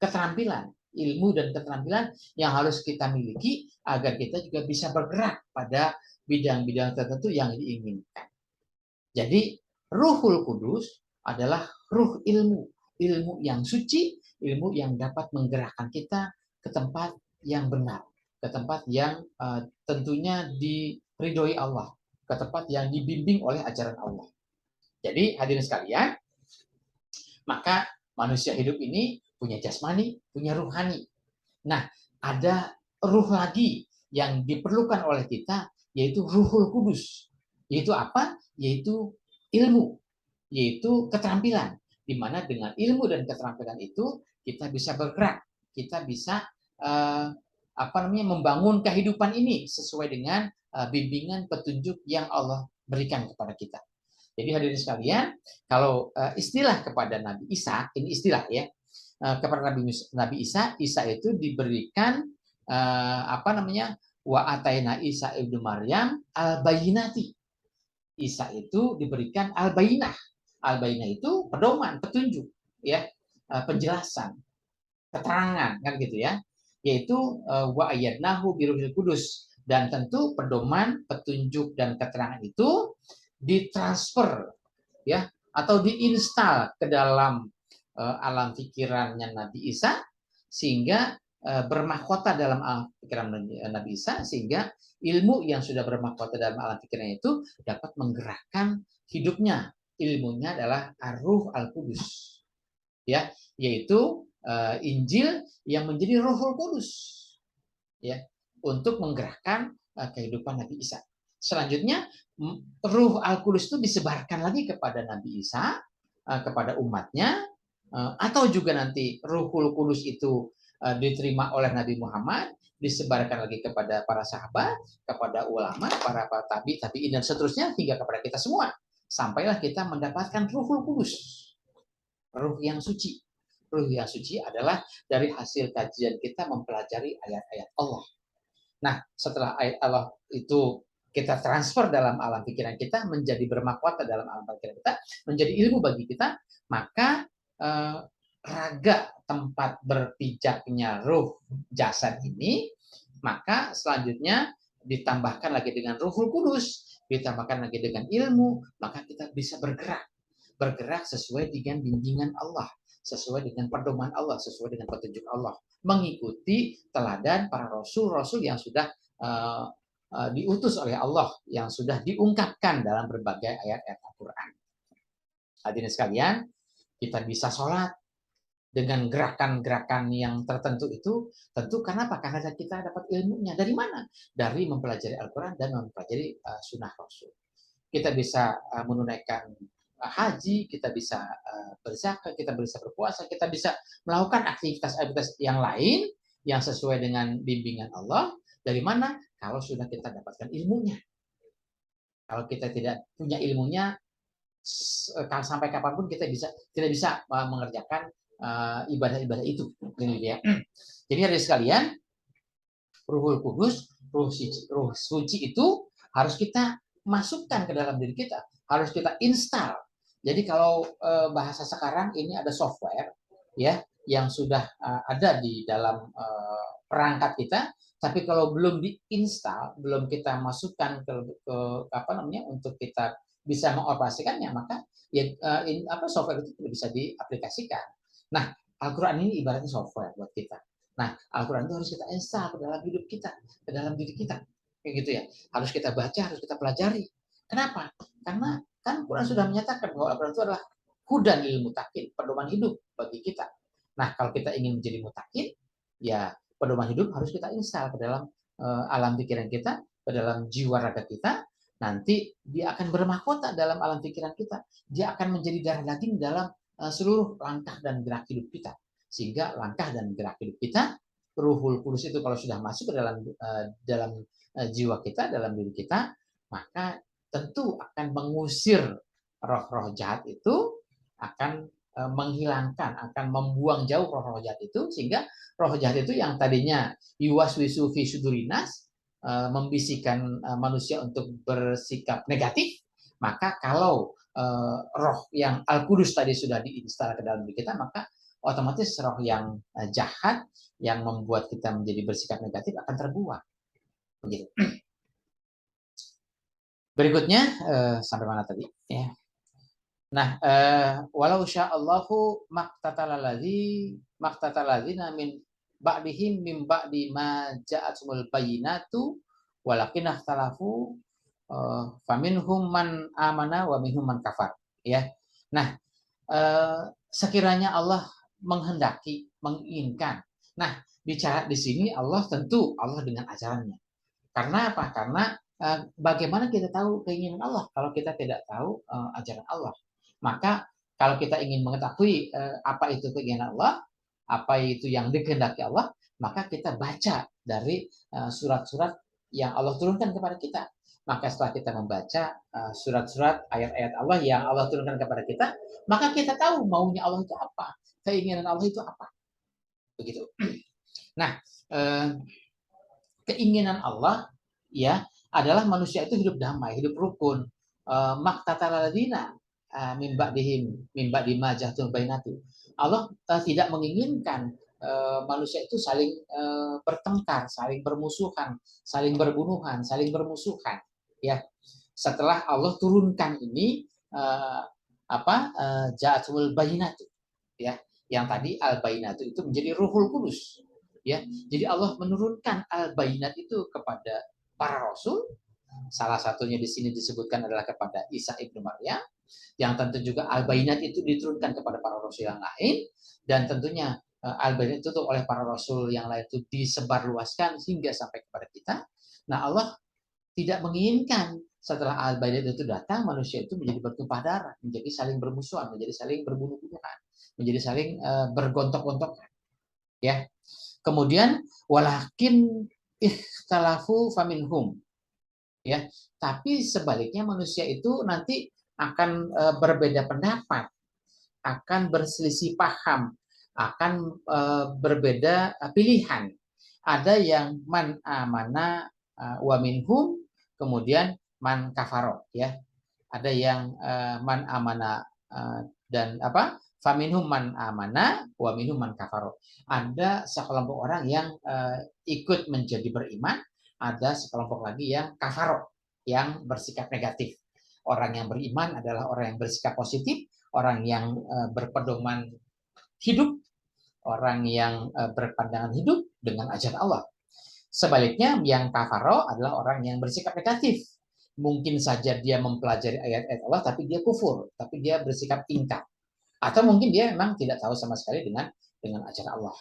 keterampilan, ilmu dan keterampilan yang harus kita miliki agar kita juga bisa bergerak pada bidang-bidang tertentu yang diinginkan. Jadi Ruhul Kudus adalah ruh ilmu, ilmu yang suci, ilmu yang dapat menggerakkan kita ke tempat yang benar, ke tempat yang tentunya diridhoi Allah, ke tempat yang dibimbing oleh ajaran Allah. Jadi hadirin sekalian, maka manusia hidup ini punya jasmani, punya ruhani. Nah, ada ruh lagi yang diperlukan oleh kita, yaitu Ruhul Kudus. Yaitu apa? Yaitu ilmu, yaitu keterampilan. Di mana dengan ilmu dan keterampilan itu kita bisa bergerak, kita bisa membangun kehidupan ini sesuai dengan bimbingan petunjuk yang Allah berikan kepada kita. Jadi hadirin sekalian, kalau istilah kepada Nabi Isa, ini istilah ya, kepada Nabi Isa, Isa itu diberikan wa ataina Isa ibnu Maryam al-bayyinati. Isa itu diberikan al-bainah. Al-bainah itu pedoman, petunjuk, ya, penjelasan, keterangan, kan gitu ya. Yaitu wa ayyadnahu biruhil kudus, dan tentu pedoman, petunjuk dan keterangan itu ditransfer, ya, atau diinstal ke dalam alam pikirannya Nabi Isa, sehingga bermahkota dalam alam pikiran Nabi Isa, sehingga ilmu yang sudah bermahkota dalam alam pikirannya itu dapat menggerakkan hidupnya. Ilmunya adalah Ar-Ruh Al-Qudus, ya, yaitu Injil yang menjadi Rohul Kudus, ya, untuk menggerakkan kehidupan Nabi Isa. Selanjutnya Ruh Al-Qudus itu disebarkan lagi kepada Nabi Isa, kepada umatnya, atau juga nanti Ruhul Kudus itu diterima oleh Nabi Muhammad, disebarkan lagi kepada para sahabat, kepada ulama, para tabi'in dan seterusnya, hingga kepada kita semua. Sampailah kita mendapatkan Ruhul Kudus, ruh yang suci. Ruh yang suci adalah dari hasil kajian kita mempelajari ayat-ayat Allah. Nah, setelah ayat Allah itu kita transfer dalam alam pikiran kita, menjadi bermahkota dalam alam pikiran kita, menjadi ilmu bagi kita, maka raga tempat berpijaknya ruh jasad ini, maka selanjutnya ditambahkan lagi dengan Ruhul Kudus, ditambahkan lagi dengan ilmu, maka kita bisa bergerak sesuai dengan bimbingan Allah, sesuai dengan pedoman Allah, sesuai dengan petunjuk Allah, mengikuti teladan para rasul-rasul yang sudah diutus oleh Allah, yang sudah diungkapkan dalam berbagai ayat-ayat Al-Quran. Hadirin sekalian, kita bisa sholat dengan gerakan-gerakan yang tertentu itu, tentu kenapa? Karena kita dapat ilmunya. Dari mana? Dari mempelajari Al-Quran dan mempelajari sunnah Rasul. Kita bisa menunaikan haji, kita bisa berzakat, kita bisa berpuasa, kita bisa melakukan aktivitas-aktivitas yang lain yang sesuai dengan bimbingan Allah. Dari mana? Kalau sudah kita dapatkan ilmunya. Kalau kita tidak punya ilmunya, sampai kapanpun kita tidak bisa mengerjakan ibadah-ibadah itu. Ya. Jadi hari sekalian, Ruhul Kudus, ruh suci itu harus kita masukkan ke dalam diri kita, harus kita install. Jadi kalau bahasa sekarang ini ada software, ya, yang sudah ada di dalam perangkat kita, tapi kalau belum diinstal, belum kita masukkan ke apa namanya untuk kita bisa mengoperasikannya, maka ya software itu tidak bisa diaplikasikan. Nah, Al-Quran ini ibaratnya software buat kita. Nah, Al-Quran itu harus kita install ke dalam hidup kita, ke dalam diri kita. Kayak gitu ya. Harus kita baca, harus kita pelajari. Kenapa? Karena kan Quran sudah menyatakan bahwa Al-Quran itu adalah hudan lil mutakin, pedoman hidup bagi kita. Nah, kalau kita ingin menjadi mutakin, ya pedoman hidup harus kita install ke dalam alam pikiran kita, ke dalam jiwa raga kita. Nanti dia akan bermahkota dalam alam pikiran kita. Dia akan menjadi darah daging dalam seluruh langkah dan gerak hidup kita, sehingga langkah dan gerak hidup kita, Ruhul Kudus itu kalau sudah masuk ke dalam jiwa kita, dalam diri kita, maka tentu akan mengusir roh-roh jahat itu, akan menghilangkan, akan membuang jauh roh-roh jahat itu, sehingga roh jahat itu yang tadinya yuwaswisu fi sudurinas, membisikkan manusia untuk bersikap negatif, maka kalau roh yang Al-Qudus tadi sudah diinstal ke dalam diri kita, maka otomatis roh yang jahat yang membuat kita menjadi bersikap negatif akan terbuang. Begitu. Berikutnya sampai mana tadi? Ya. Nah, walau sya'allahu maqtataladzina min ba'dihim min ba'di ma ja'atumul bayyinatu walakin ikhtalafu faminhum man amana wa minhum man kafar, ya. Nah, sekiranya Allah menghendaki, menginginkan. Nah, bicara di sini Allah tentu Allah dengan ajarannya. Karena apa? Karena bagaimana kita tahu keinginan Allah kalau kita tidak tahu ajaran Allah? Maka kalau kita ingin mengetahui apa itu keinginan Allah, apa itu yang dikehendaki Allah, maka kita baca dari surat-surat yang Allah turunkan kepada kita. Maka setelah kita membaca surat-surat ayat-ayat Allah yang Allah turunkan kepada kita, maka kita tahu maunya Allah itu apa, keinginan Allah itu apa. Begitu. Nah, keinginan Allah ya adalah manusia itu hidup damai, hidup rukun, Maqtataladina min ba'dihim min ba'di ma jahtum bainatu. Allah tidak menginginkan manusia itu saling bertengkar, saling bermusuhan, saling berbunuhan, saling bermusuhan. Ya, setelah Allah turunkan ini ja'atul bayinatu, ya, yang tadi al bayinatu itu menjadi ruhul kudus, ya. Jadi Allah menurunkan al bayinat itu kepada para rasul. Salah satunya di sini disebutkan adalah kepada Isa ibnu Maryam, yang tentu juga al bayinat itu diturunkan kepada para rasul yang lain, dan tentunya al bayinat itu oleh para rasul yang lain itu disebarluaskan hingga sampai kepada kita. Nah, Allah tidak menginginkan setelah al-bayinat itu datang, manusia itu menjadi bertumpah darah, menjadi saling bermusuhan, menjadi saling berbunuh-bunuhan, menjadi saling bergontok-gontokan. Ya. Kemudian walakin ikhtalafu faminhum. Ya. Tapi sebaliknya manusia itu nanti akan berbeda pendapat, akan berselisih paham, akan berbeda pilihan. Ada yang man amana wa minhum, kemudian man kafaro, ya. Ada yang man amana dan faminhum man amana wa minhum man kafaro. Ada sekelompok orang yang ikut menjadi beriman, ada sekelompok lagi yang kafaro, yang bersikap negatif. Orang yang beriman adalah orang yang bersikap positif, orang yang berpedoman hidup, orang yang berpandangan hidup dengan ajaran Allah. Sebaliknya, yang kafaro adalah orang yang bersikap negatif. Mungkin saja dia mempelajari ayat-ayat Allah, tapi dia kufur, tapi dia bersikap ingkar. Atau mungkin dia memang tidak tahu sama sekali dengan ajaran Allah.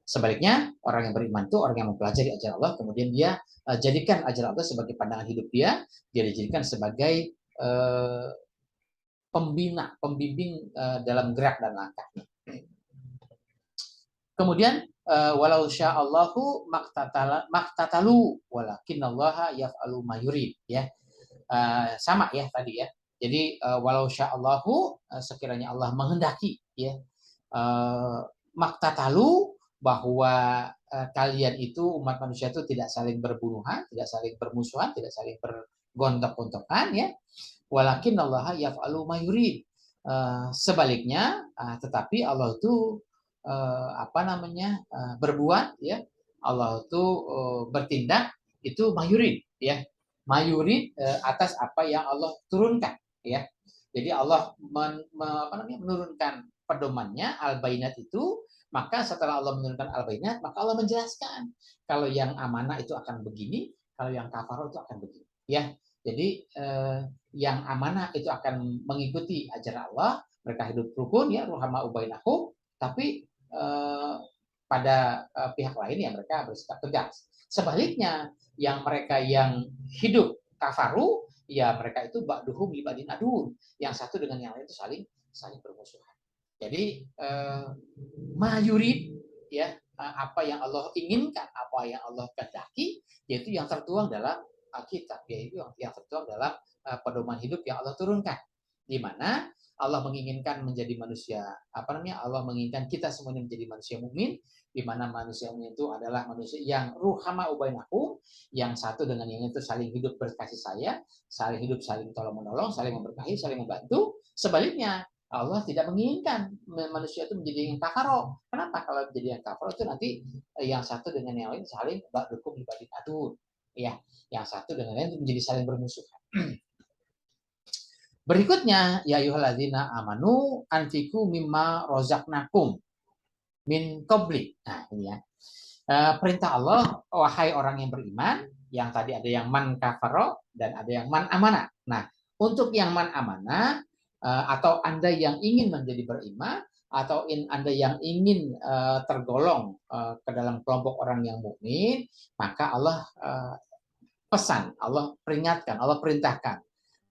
Sebaliknya, orang yang beriman itu orang yang mempelajari ajaran Allah, kemudian dia jadikan ajaran Allah sebagai pandangan hidup dia dijadikan sebagai pembina, pembimbing dalam gerak dan langkahnya. Kemudian walau sya'allahu maktatalu walakinallaha yaf'alu ma yurid, ya. Sama ya tadi ya. Jadi walau sya'allahu, sekiranya Allah menghendaki, ya, maktatalu, bahwa kalian itu umat manusia itu tidak saling berbunuhan, tidak saling bermusuhan, tidak saling bergontok-gontokan, ya. Walakinallaha yaf'alu ma yurid. Sebaliknya, tetapi Allah itu berbuat, ya. Allah itu bertindak itu mayurid, ya. Mayurid atas apa yang Allah turunkan, ya. Jadi Allah menurunkan pedomannya al-bayinat itu, maka setelah Allah menurunkan al-bayinat, maka Allah menjelaskan kalau yang amanah itu akan begini, kalau yang kafarah itu akan begini, ya. Jadi yang amanah itu akan mengikuti ajaran Allah, mereka hidup rukun, ya, ruhama ubainahum, tapi pada pihak lain yang mereka bersikap tegas. Sebaliknya, yang mereka yang hidup kafaru, ya mereka itu ba'duhum li ba'din adun, yang satu dengan yang lain itu saling bermusuhan. Jadi mayurid, ya, apa yang Allah inginkan, apa yang Allah kehendaki, yaitu yang tertuang dalam Alkitab, yaitu yang tertuang dalam pedoman hidup yang Allah turunkan, di mana Allah menginginkan menjadi manusia, Allah menginginkan kita semuanya menjadi manusia mukmin, di mana manusia mukmin itu adalah manusia yang ruhama ubainakum, yang satu dengan yang itu saling hidup berkasih sayang, saling hidup saling tolong menolong, saling memberkahi, saling membantu. Sebaliknya, Allah tidak menginginkan manusia itu menjadi yang kafaro. Kenapa? Kalau menjadi yang kafaro itu nanti yang satu dengan yang lain saling ba'dukum li ba'din adun, ya, yang satu dengan yang lain menjadi saling bermusuhan. Berikutnya, ya ayyuhalladzina amanu anfiqu mimma rozaqnakum min qabli. Nah, ini ya. Perintah Allah, wahai orang yang beriman, yang tadi ada yang man kafaro dan ada yang man amana. Nah, untuk yang man amana, atau Anda yang ingin menjadi beriman, atau Anda yang ingin tergolong ke dalam kelompok orang yang mukmin, maka Allah pesan, Allah peringatkan, Allah perintahkan.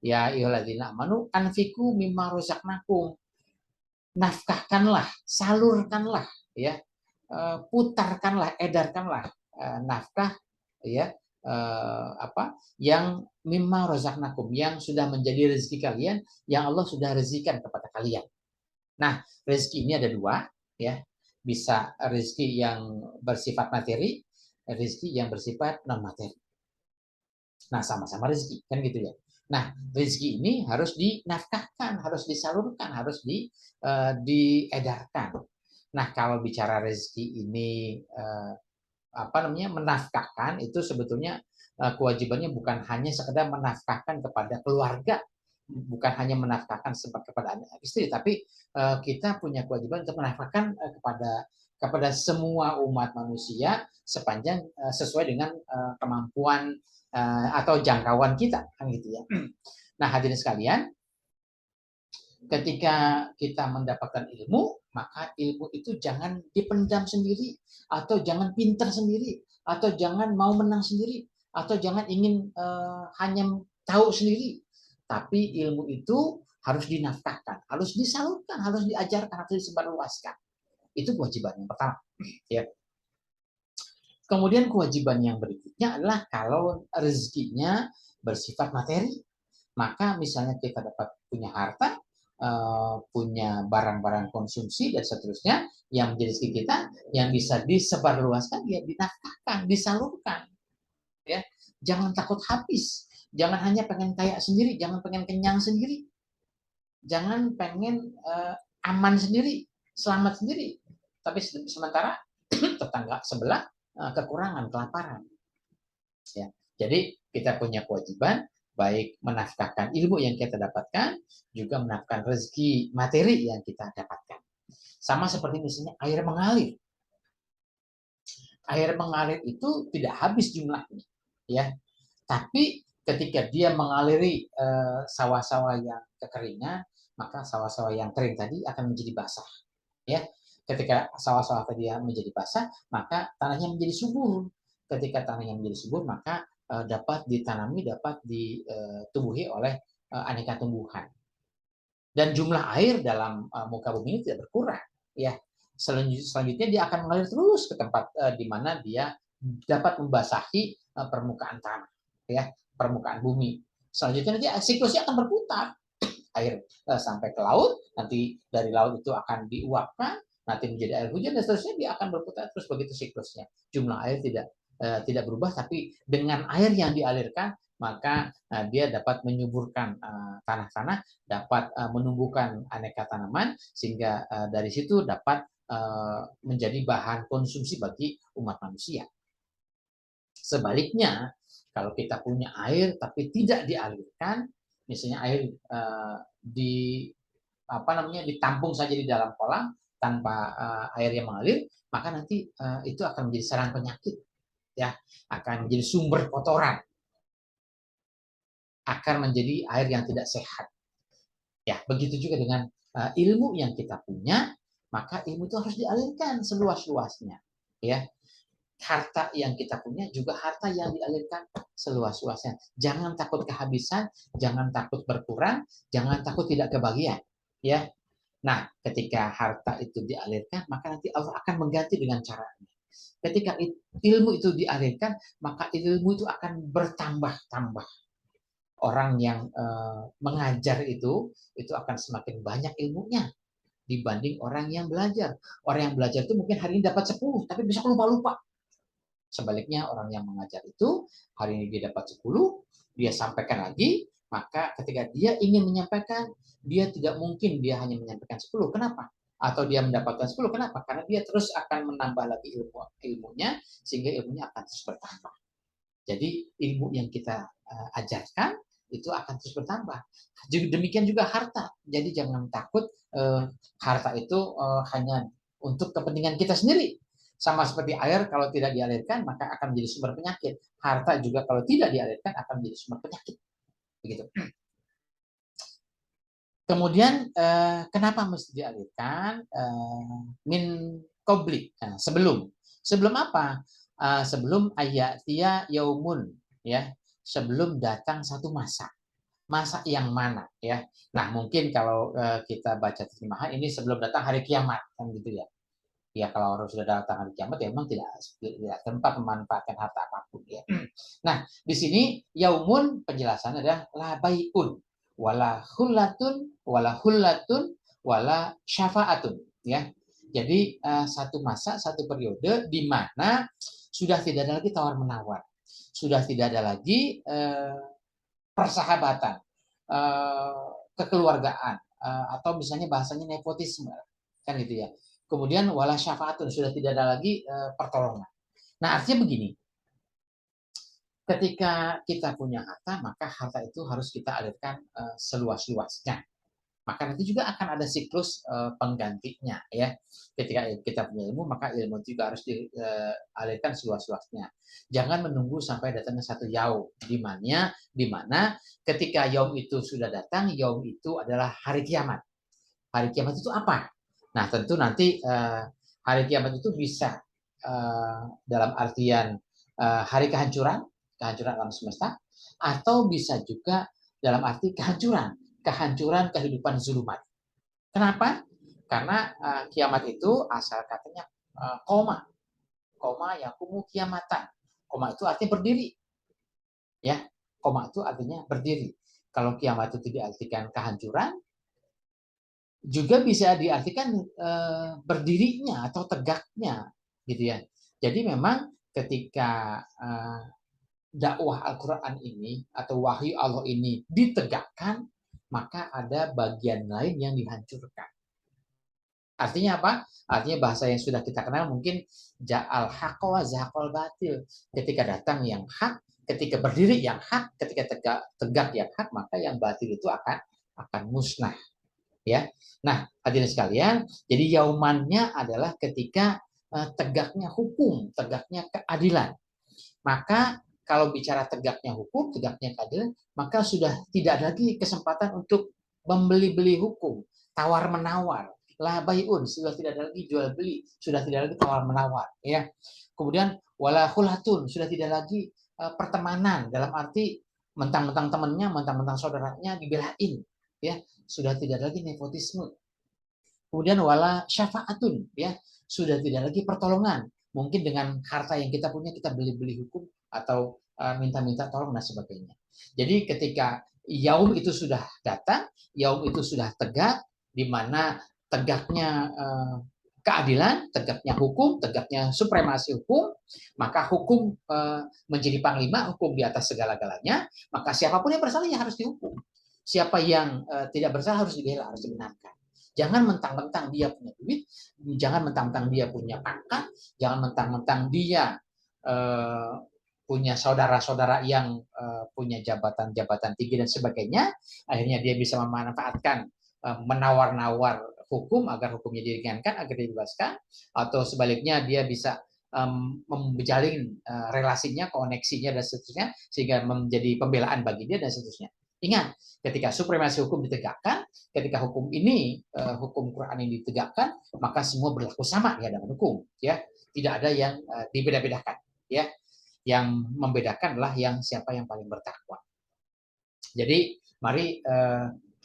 Ya ayyuhalladzina amanu anfiqu mimma rozaqnakum. Nafkahkanlah, salurkanlah, ya. Putarkanlah, edarkanlah nafkah, ya, yang mimma rozaqnakum, yang sudah menjadi rezeki kalian, yang Allah sudah rezekikan kepada kalian. Nah, rezeki ini ada dua, ya. Bisa rezeki yang bersifat materi, rezeki yang bersifat non materi. Nah, sama-sama rezeki, kan gitu ya. Nah, rezeki ini harus dinafkahkan, harus disalurkan, harus diedarkan. Nah, kalau bicara rezeki ini menafkahkan, itu sebetulnya kewajibannya bukan hanya sekedar menafkahkan kepada keluarga, bukan hanya menafkahkan kepada anak istri, tapi kita punya kewajiban untuk menafkahkan kepada semua umat manusia sepanjang sesuai dengan kemampuan atau jangkauan kita, kan gitu ya. Nah, hadirin sekalian, ketika kita mendapatkan ilmu, maka ilmu itu jangan dipendam sendiri, atau jangan pintar sendiri, atau jangan mau menang sendiri, atau jangan ingin hanya tahu sendiri. Tapi ilmu itu harus dinafkahkan, harus disalurkan, harus diajarkan, harus disebarluaskan. Itu kewajiban yang pertama. Ya. Kemudian kewajiban yang berikutnya adalah kalau rezekinya bersifat materi, maka misalnya kita dapat punya harta, punya barang-barang konsumsi dan seterusnya yang menjadi rezeki kita, yang bisa disebarluaskan, ya dinafkahkan, disalurkan, ya. Jangan takut habis, jangan hanya pengen kaya sendiri, jangan pengen kenyang sendiri, jangan pengen aman sendiri, selamat sendiri, tapi sementara tetangga sebelah kekurangan, kelaparan. Ya. Jadi kita punya kewajiban baik menafkahkan ilmu yang kita dapatkan, juga menafkahkan rezeki materi yang kita dapatkan. Sama seperti misalnya air mengalir. Air mengalir itu tidak habis jumlahnya, ya. Tapi ketika dia mengaliri sawah-sawah yang kekeringan, maka sawah-sawah yang kering tadi akan menjadi basah, ya. Ketika sawah-sawah tadi menjadi basah, maka tanahnya menjadi subur. Ketika tanahnya menjadi subur, maka dapat ditanami, dapat ditumbuhi oleh aneka tumbuhan. Dan jumlah air dalam muka bumi ini tidak berkurang, ya. Selanjutnya dia akan mengalir terus ke tempat di mana dia dapat membasahi permukaan tanah, ya, permukaan bumi. Selanjutnya nanti siklusnya akan berputar, air sampai ke laut, nanti dari laut itu akan diuapkan, nanti menjadi air hujan dan seterusnya, dia akan berputar terus begitu siklusnya. Jumlah air tidak berubah, tapi dengan air yang dialirkan maka dia dapat menyuburkan tanah-tanah, dapat menumbuhkan aneka tanaman, sehingga dari situ dapat menjadi bahan konsumsi bagi umat manusia. Sebaliknya, kalau kita punya air tapi tidak dialirkan, misalnya air ditampung saja di dalam kolam tanpa air yang mengalir, maka nanti itu akan menjadi sarang penyakit, ya, akan menjadi sumber kotoran, akan menjadi air yang tidak sehat. Ya, begitu juga dengan ilmu yang kita punya, maka ilmu itu harus dialirkan seluas-luasnya, ya. Harta yang kita punya juga harta yang dialirkan seluas-luasnya. Jangan takut kehabisan, jangan takut berkurang, jangan takut tidak kebagian, ya. Nah, ketika harta itu dialirkan, maka nanti Allah akan mengganti dengan caranya. Ketika ilmu itu dialirkan, maka ilmu itu akan bertambah-tambah. Orang yang mengajar itu akan semakin banyak ilmunya dibanding orang yang belajar. Orang yang belajar itu mungkin hari ini dapat 10, tapi besok lupa-lupa. Sebaliknya orang yang mengajar itu hari ini dia dapat 10, dia sampaikan lagi, maka ketika dia ingin menyampaikan, dia tidak mungkin dia hanya menyampaikan 10. Kenapa? Atau dia mendapatkan 10, kenapa? Karena dia terus akan menambah lagi ilmunya, sehingga ilmunya akan terus bertambah. Jadi ilmu yang kita ajarkan itu akan terus bertambah. Demikian juga harta. Jadi jangan takut harta itu hanya untuk kepentingan kita sendiri. Sama seperti air, kalau tidak dialirkan maka akan menjadi sumber penyakit. Harta juga kalau tidak dialirkan akan menjadi sumber penyakit. Begitu. Kemudian kenapa mesti dialirkan? Min qabli, sebelum apa? Sebelum ayatia yaumun, ya, sebelum datang satu masa. Masa yang mana, ya? Nah, mungkin kalau kita baca terjemahan ini sebelum datang hari kiamat, kan gitu ya. Ya, kalau orang sudah datang hari kiamat, ya memang tidak tempat memanfaatkan harta apapun, ya. Nah, di sini yaumun penjelasannya adalah la bai'un wala hullatun wala syafaatun, ya. Jadi satu masa, satu periode di mana sudah tidak ada lagi tawar menawar, sudah tidak ada lagi persahabatan, kekeluargaan, atau misalnya bahasanya nepotisme, kan gitu ya. Kemudian wala syafaatun, sudah tidak ada lagi pertolongan. Nah, artinya begini, ketika kita punya harta, maka harta itu harus kita alirkan seluas-luasnya. Maka nanti juga akan ada siklus penggantinya ya. Ketika kita punya ilmu, maka ilmu juga harus dialirkan seluas-luasnya. Jangan menunggu sampai datangnya satu yaum, di mana ketika yaum itu sudah datang, yaum itu adalah hari kiamat. Hari kiamat itu apa? Nah, tentu nanti hari kiamat itu bisa dalam artian hari kehancuran, kehancuran alam semesta, atau bisa juga dalam arti kehancuran, kehancuran kehidupan zulumat. Kenapa? Karena kiamat itu asal katanya koma, koma yakumu kiamatan. Koma itu artinya berdiri, ya. Koma itu artinya berdiri. Kalau kiamat itu diartikan kehancuran, juga bisa diartikan berdirinya atau tegaknya, gitu ya. Jadi memang ketika dakwah Al-Quran ini atau wahyu Allah ini ditegakkan, maka ada bagian lain yang dihancurkan. Artinya apa? Artinya bahasa yang sudah kita kenal mungkin ja'al haqqa wa zahaqal batil. Ketika datang yang hak, ketika berdiri yang hak, ketika tegak yang hak, maka yang batil itu akan musnah. Ya. Nah, hadirin sekalian, jadi yaumannya adalah ketika tegaknya hukum, tegaknya keadilan. Maka kalau bicara tegaknya hukum, tegaknya keadilan, maka sudah tidak lagi kesempatan untuk membeli-beli hukum, tawar-menawar. La bayun, sudah tidak ada lagi jual beli, sudah tidak lagi tawar-menawar, ya. Kemudian wala hulatun, sudah tidak lagi pertemanan dalam arti mentang-mentang temannya, mentang-mentang saudaranya dibelain, ya. Sudah tidak lagi nepotisme. Kemudian wala syafaatun, ya. Sudah tidak lagi pertolongan. Mungkin dengan harta yang kita punya kita beli-beli hukum atau minta-minta tolong dan sebagainya. Jadi ketika yaum itu sudah datang, yaum itu sudah tegak, di mana tegaknya keadilan, tegaknya hukum, tegaknya supremasi hukum, maka hukum menjadi panglima, hukum di atas segala-galanya, maka siapapun yang bersalah ya harus dihukum. Siapa yang tidak bersalah harus dibela, harus dibenarkan. Jangan mentang-mentang dia punya duit, jangan mentang-mentang dia punya pangkat, jangan mentang-mentang dia punya saudara-saudara yang punya jabatan-jabatan tinggi dan sebagainya, akhirnya dia bisa memanfaatkan menawar-nawar hukum agar hukumnya diringankan, agar dibebaskan, atau sebaliknya dia bisa menjalin relasinya, koneksinya dan seterusnya sehingga menjadi pembelaan bagi dia dan seterusnya. Ingat, ketika supremasi hukum ditegakkan, ketika hukum ini, hukum Quran ini ditegakkan, maka semua berlaku sama di hadapan hukum, ya. Tidak ada yang dibeda-bedakan, ya. Yang membedakan adalah yang siapa yang paling bertakwa. Jadi, mari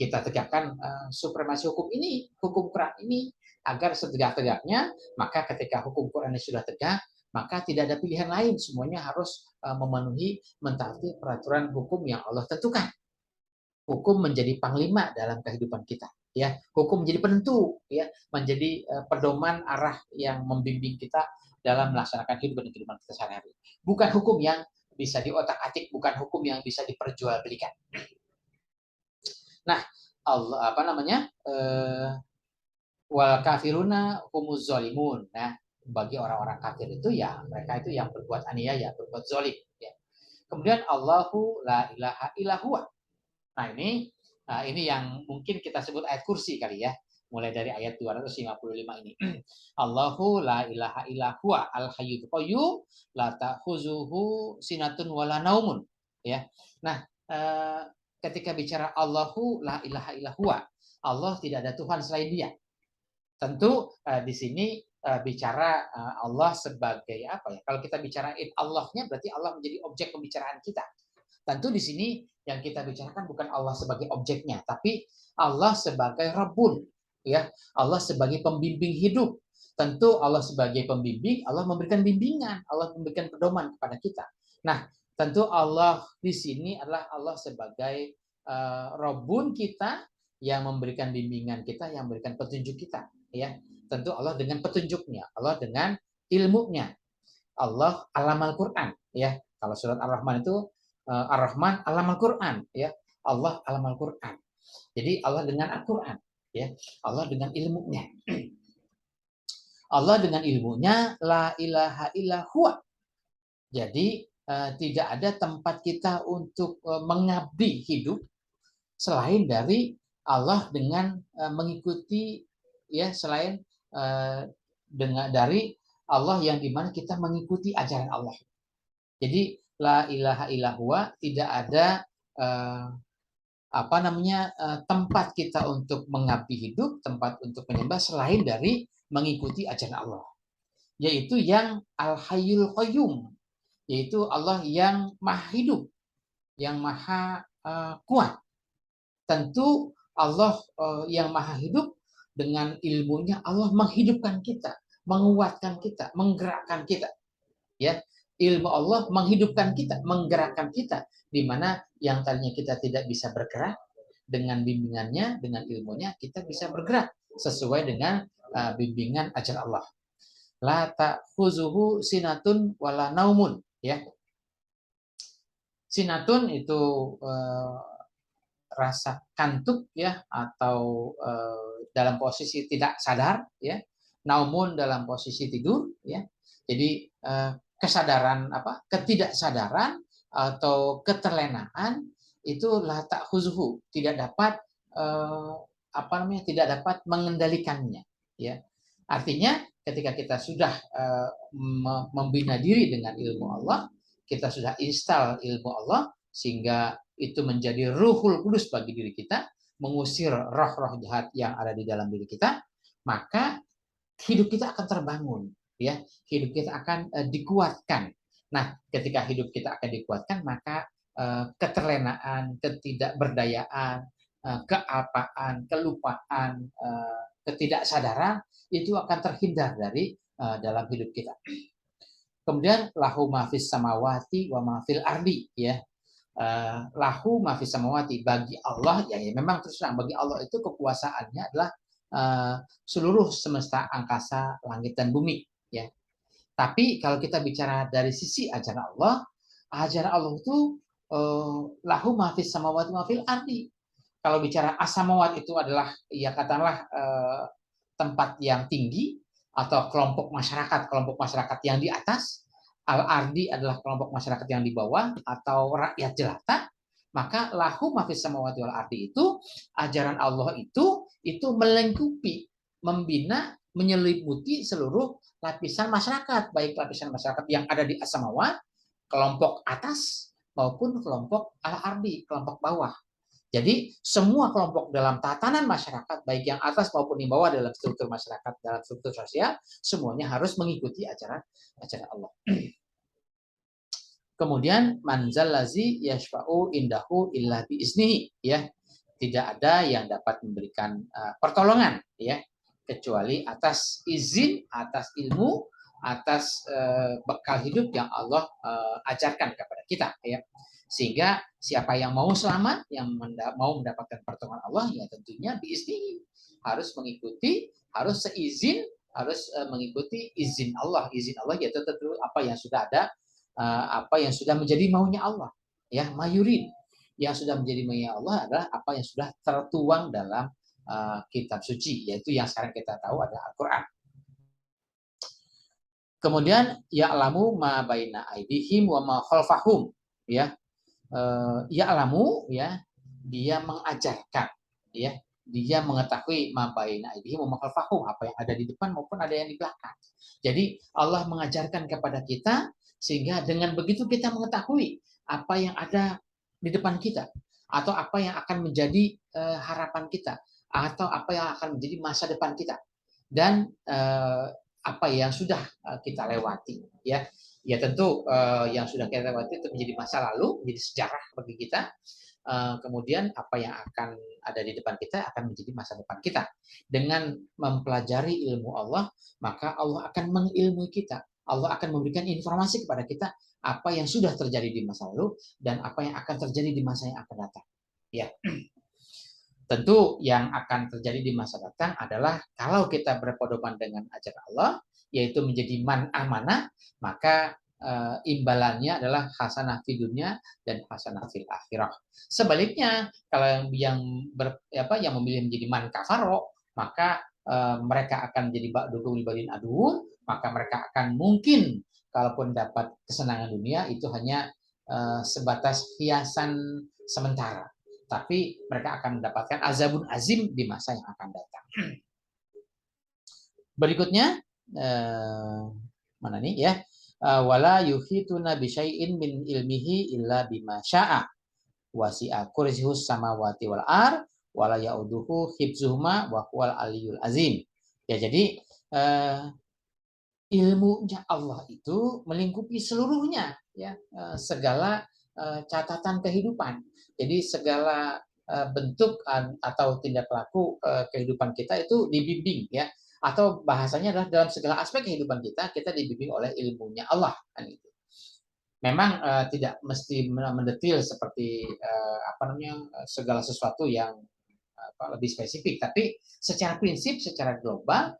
kita tegakkan supremasi hukum ini, hukum Quran ini, agar setegak-tegaknya, maka ketika hukum Quran ini sudah tegak, maka tidak ada pilihan lain, semuanya harus memenuhi, mentaati peraturan hukum yang Allah tentukan. Hukum menjadi panglima dalam kehidupan kita, ya. Hukum menjadi penentu, ya, menjadi pedoman arah yang membimbing kita dalam melaksanakan hidup dan kehidupan kita sehari-hari. Bukan hukum yang bisa diotak-atik, bukan hukum yang bisa diperjualbelikan. Nah, Allah apa namanya? Wal kafiruna humuz zalimun. Nah, bagi orang-orang kafir itu ya mereka itu yang berbuat aniaya, berbuat zalim, ya. Kemudian Allahu la ilaha illa huwa. Nah, ini yang mungkin kita sebut ayat kursi kali ya. Mulai dari ayat 255 ini. Allahu la ilaha illa huwa al-hayyul qayyum la ta'khuzuhu sinatun wala naumun, ya. Nah, ketika bicara Allahu la ilaha illa huwa, Allah tidak ada Tuhan selain Dia. Tentu di sini bicara Allah sebagai apa ya? Kalau kita bicarain Allahnya berarti Allah menjadi objek pembicaraan kita. Tentu di sini yang kita bicarakan bukan Allah sebagai objeknya, tapi Allah sebagai Rabbun, ya. Allah sebagai pembimbing hidup. Tentu Allah sebagai pembimbing, Allah memberikan bimbingan, Allah memberikan pedoman kepada kita. Nah, tentu Allah di sini adalah Allah sebagai Rabbun kita yang memberikan bimbingan kita, yang memberikan petunjuk kita, ya. Tentu Allah dengan petunjuknya, Allah dengan ilmunya. Allah alam Al-Quran, ya. Kalau surat Ar-Rahman itu Ar-Rahman alam Al-Quran, ya. Allah alam Al-Quran. Jadi Allah dengan Al-Quran, ya. Allah dengan ilmunya. Allah dengan ilmunya la ilaha illa huwa. Jadi tidak ada tempat kita untuk mengabdi hidup selain dari Allah dengan mengikuti, ya, selain dengan dari Allah yang dimana kita mengikuti ajaran Allah. Jadi la ilaha illa huwa, tidak ada tempat kita untuk mengabdi hidup, tempat untuk menyembah selain dari mengikuti ajaran Allah, yaitu yang Al-Hayyul Qayyum, yaitu Allah yang maha hidup, yang maha kuat. Tentu Allah yang maha hidup, dengan ilmunya Allah menghidupkan kita, menguatkan kita, menggerakkan kita. Ya, ilmu Allah menghidupkan kita, menggerakkan kita, di mana yang tadinya kita tidak bisa bergerak, dengan bimbingannya, dengan ilmunya kita bisa bergerak sesuai dengan bimbingan ajar Allah. La ta'khuzuhu sinatun wala naumun, ya. Sinatun itu rasa kantuk, ya, atau dalam posisi tidak sadar, ya. Naumun dalam posisi tidur, ya. Jadi kesadaran ketidaksadaran atau keterlenaan itu la ta'khuzuhu, tidak dapat tidak dapat mengendalikannya, ya. Artinya ketika kita sudah membina diri dengan ilmu Allah, kita sudah install ilmu Allah sehingga itu menjadi ruhul kudus bagi diri kita, mengusir roh-roh jahat yang ada di dalam diri kita, maka hidup kita akan terbangun, ya. Hidup kita akan dikuatkan. Nah, ketika hidup kita akan dikuatkan, maka keterlenaan, ketidakberdayaan, keapaan, kelupaan, ketidaksadaran itu akan terhindar dari dalam hidup kita. Kemudian lahu mafis samawati wa mafil ardi, ya. Lahu mafis samawati, bagi Allah, ya, memang terus terang bagi Allah itu kekuasaannya adalah seluruh semesta angkasa, langit dan bumi, ya. Tapi kalau kita bicara dari sisi ajaran Allah itu lahu mafis samawati wa mafil ardi. Kalau bicara as-samawat itu adalah, ya, katakanlah tempat yang tinggi atau kelompok masyarakat yang di atas. Al-ardi adalah kelompok masyarakat yang di bawah atau rakyat jelata. Maka lahu mafis samawati wal ardi itu, ajaran Allah itu melengkapi, membina, menyelimuti seluruh lapisan masyarakat, baik lapisan masyarakat yang ada di as-samawat, kelompok atas, maupun kelompok al-ardi, kelompok bawah. Jadi semua kelompok dalam tatanan masyarakat, baik yang atas maupun yang bawah dalam struktur masyarakat, dalam struktur sosial, semuanya harus mengikuti ajaran Allah. Kemudian manzal lazi yashfa'u indahu illa biiznihi, ya. Tidak ada yang dapat memberikan pertolongan, ya, kecuali atas izin, atas ilmu, atas bekal hidup yang Allah ajarkan kepada kita, ya. Sehingga siapa yang mau selamat, yang mau mendapatkan pertolongan Allah, ya tentunya biiznihi, harus mengikuti, harus seizin, harus mengikuti izin Allah. Izin Allah yaitu tentu apa yang sudah ada, apa yang sudah menjadi maunya Allah, ya, mayurid. Yang sudah menjadi maunya Allah adalah apa yang sudah tertuang dalam kitab suci, yaitu yang sekarang kita tahu adalah Al-Quran. Kemudian ya'lamu ma baina aidihim wa ma khalfahum, ya. Ya'lamu, ya, dia mengajarkan, ya, dia mengetahui ma baina aidihim wa ma khalfahum, apa yang ada di depan maupun ada yang di belakang. Jadi Allah mengajarkan kepada kita sehingga dengan begitu kita mengetahui apa yang ada di depan kita, atau apa yang akan menjadi harapan kita, atau apa yang akan menjadi masa depan kita, dan apa yang sudah kita lewati, ya. Ya tentu yang sudah kita lewati itu menjadi masa lalu, menjadi sejarah bagi kita. Kemudian apa yang akan ada di depan kita akan menjadi masa depan kita. Dengan mempelajari ilmu Allah, maka Allah akan mengilmui kita. Allah akan memberikan informasi kepada kita apa yang sudah terjadi di masa lalu dan apa yang akan terjadi di masa yang akan datang. Ya. Tentu yang akan terjadi di masa datang adalah kalau kita berpedoman dengan ajaran Allah, yaitu menjadi man amanah, maka imbalannya adalah hasanah di dunia dan hasanah fil akhirah. Sebaliknya, kalau yang memilih menjadi man kafaro, maka mereka akan jadi ba'du libadin adu, maka mereka akan mungkin kalaupun dapat kesenangan dunia itu hanya sebatas hiasan sementara. Tapi mereka akan mendapatkan azabun azim di masa yang akan datang. Berikutnya, mana nih ya? Wala yuhituna bisyai'in min ilmihi illa bima syaa. Wasi'a kursiyus samawati wal ar wala yauduhu hifzuhuma wa huwal aliyul azim. Ya, jadi ilmunya Allah itu melingkupi seluruhnya, ya, segala catatan kehidupan. Jadi segala bentuk atau tindak laku kehidupan kita itu dibimbing, ya, atau bahasanya adalah dalam segala aspek kehidupan kita dibimbing oleh ilmunya Allah, kan itu. Memang tidak mesti mendetil seperti segala sesuatu yang lebih spesifik, tapi secara prinsip, secara global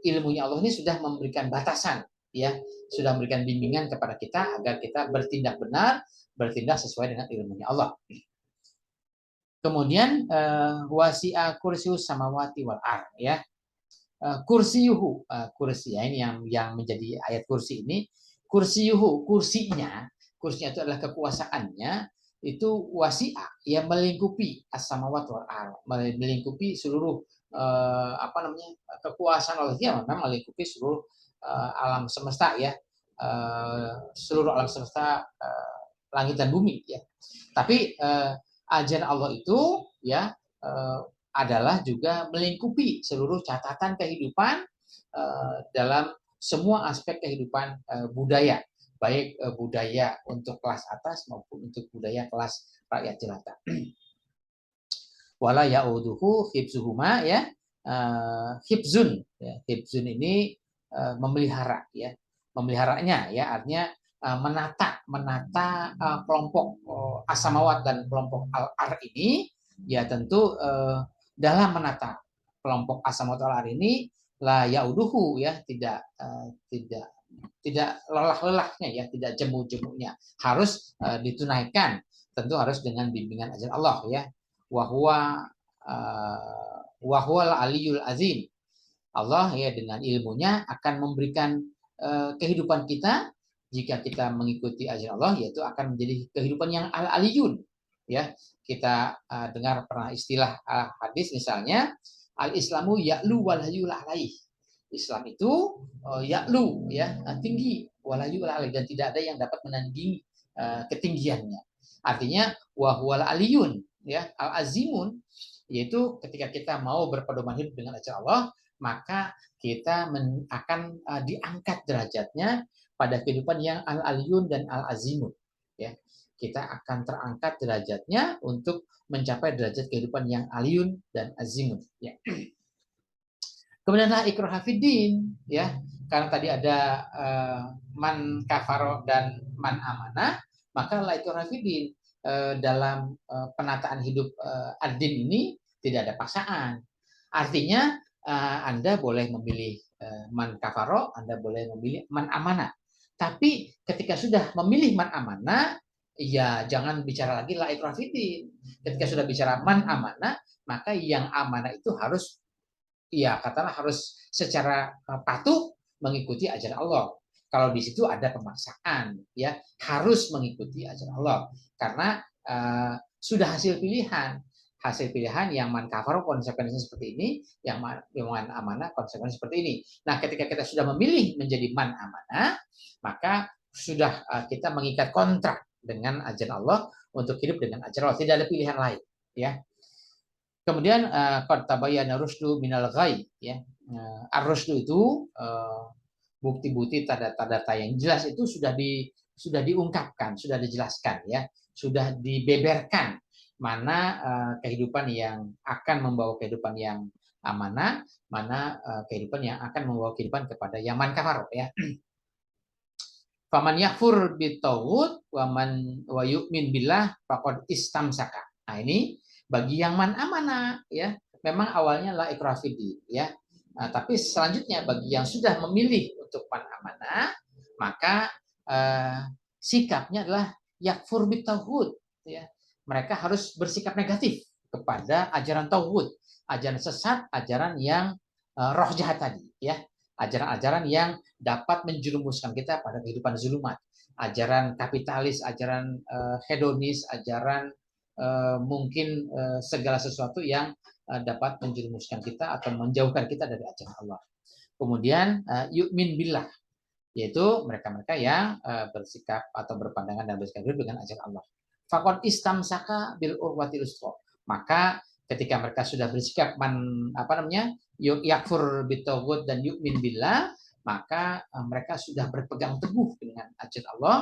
ilmunya Allah ini sudah memberikan batasan, ya, sudah memberikan bimbingan kepada kita agar kita bertindak benar, bertindak sesuai dengan ilmunya Allah. Kemudian wasi'a kursius samawati wal ar, ya. Kursiyuhu, kursi, ya, ini yang menjadi ayat kursi ini. Kursiyuhu, kursinya itu adalah kekuasaannya, itu wasi'a, yang melingkupi as-samawat wal ar, melingkupi seluruh kekuasaan Allah, dia memang melingkupi seluruh alam semesta, ya, seluruh alam semesta, langit dan bumi, ya. Tapi ajaran Allah itu, ya, adalah juga melingkupi seluruh catatan kehidupan dalam semua aspek kehidupan budaya, baik budaya untuk kelas atas maupun untuk budaya kelas rakyat jelata. Wala ya'uduhu hifzuhuma, ya, hifzun, ya, hifzun ini memelihara, ya, memeliharanya, ya, artinya menata kelompok as-samawat dan kelompok al-ar ini, ya, tentu dalam menata kelompok as-samawat al-ar ini la ya'uduhu, ya, tidak lelah-lelahnya, ya, tidak jemu-jemunya, harus ditunaikan, tentu harus dengan bimbingan ajaran Allah, ya. Wahwa aliyul azim. Allah, ya, dengan ilmunya akan memberikan kehidupan kita, jika kita mengikuti ajaran Allah, yaitu akan menjadi kehidupan yang al-aliyun, ya. Kita dengar pernah istilah hadis misalnya, al-islamu ya'lu wal hayyul alaih. Islam itu ya'lu, ya, tinggi, wal hayyul alaih, dan tidak ada yang dapat menandingi ketinggiannya. Artinya wahwal aliyun, ya, al-azimun, yaitu ketika kita mau berpedoman hidup dengan ajaran Allah, maka kita akan diangkat derajatnya pada kehidupan yang al-aliyun dan al-azimun, ya. Kita akan terangkat derajatnya untuk mencapai derajat kehidupan yang aliyun dan azimun, ya. Kemudian ikrah fiddin, ya, karena tadi ada man kafaro dan man amanah, maka la ikrah fiddin, dalam penataan hidup ad-din ini tidak ada paksaan. Artinya Anda boleh memilih man kafaro, Anda boleh memilih man amanah. Tapi ketika sudah memilih man amanah, ya jangan bicara lagi la ikrah fiddin. Ketika sudah bicara man amanah, maka yang amanah itu harus, ya, katakanlah harus secara patuh mengikuti ajaran Allah. Kalau di situ ada pemaksaan, ya, harus mengikuti ajaran Allah, karena sudah hasil pilihan yang man kafaro konsekuensinya seperti ini, yang man amanah konsekuensinya seperti ini. Nah, ketika kita sudah memilih menjadi man amanah, maka sudah kita mengikat kontrak dengan ajaran Allah untuk hidup dengan ajaran Allah, tidak ada pilihan lain, ya. Kemudian qad tabayyana rusydu minal ghayy, ya. Ar-rusydu itu bukti-bukti tanda-tanda yang jelas itu sudah diungkapkan, sudah dijelaskan, ya, sudah dibeberkan mana kehidupan yang akan membawa kehidupan yang amanah, mana kehidupan yang akan membawa kehidupan kepada yang man kafar, ya. Faman yakfur bitaghut wa yu'min billah faqad istamsaka. Nah, ini bagi yang man amanah, ya. Memang awalnya la ikrah fiddin, ya. Nah, tapi selanjutnya bagi yang sudah memilih untuk man amanah, maka sikapnya adalah yakfur bitauhid, ya. Mereka harus bersikap negatif kepada ajaran tauhid, ajaran sesat, ajaran yang roh jahat tadi, ya. Ajaran-ajaran yang dapat menjerumuskan kita pada kehidupan zulumat, ajaran kapitalis, ajaran hedonis, ajaran mungkin segala sesuatu yang dapat menjerumuskan kita atau menjauhkan kita dari ajaran Allah. Kemudian yu'min billah, yaitu mereka-mereka yang bersikap atau berpandangan dan bersikap dengan ajaran Allah. Faqad istamsaka bil urwatil usqa. Maka ketika mereka sudah bersikap yakfur bitaghut dan yu'min billah, maka mereka sudah berpegang teguh dengan ajaran Allah,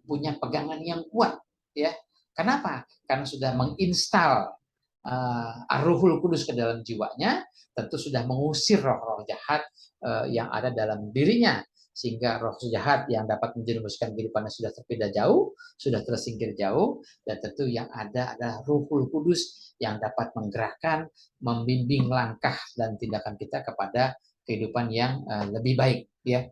punya pegangan yang kuat, ya. Kenapa? Karena sudah menginstal Ar-Ruhul Kudus ke dalam jiwanya, tentu sudah mengusir roh-roh jahat yang ada dalam dirinya, sehingga roh jahat yang dapat menjerumuskan kehidupannya sudah terpindah jauh, sudah tersingkir jauh, dan tentu yang ada adalah Ruhul Kudus yang dapat menggerakkan, membimbing langkah dan tindakan kita kepada kehidupan yang lebih baik, ya.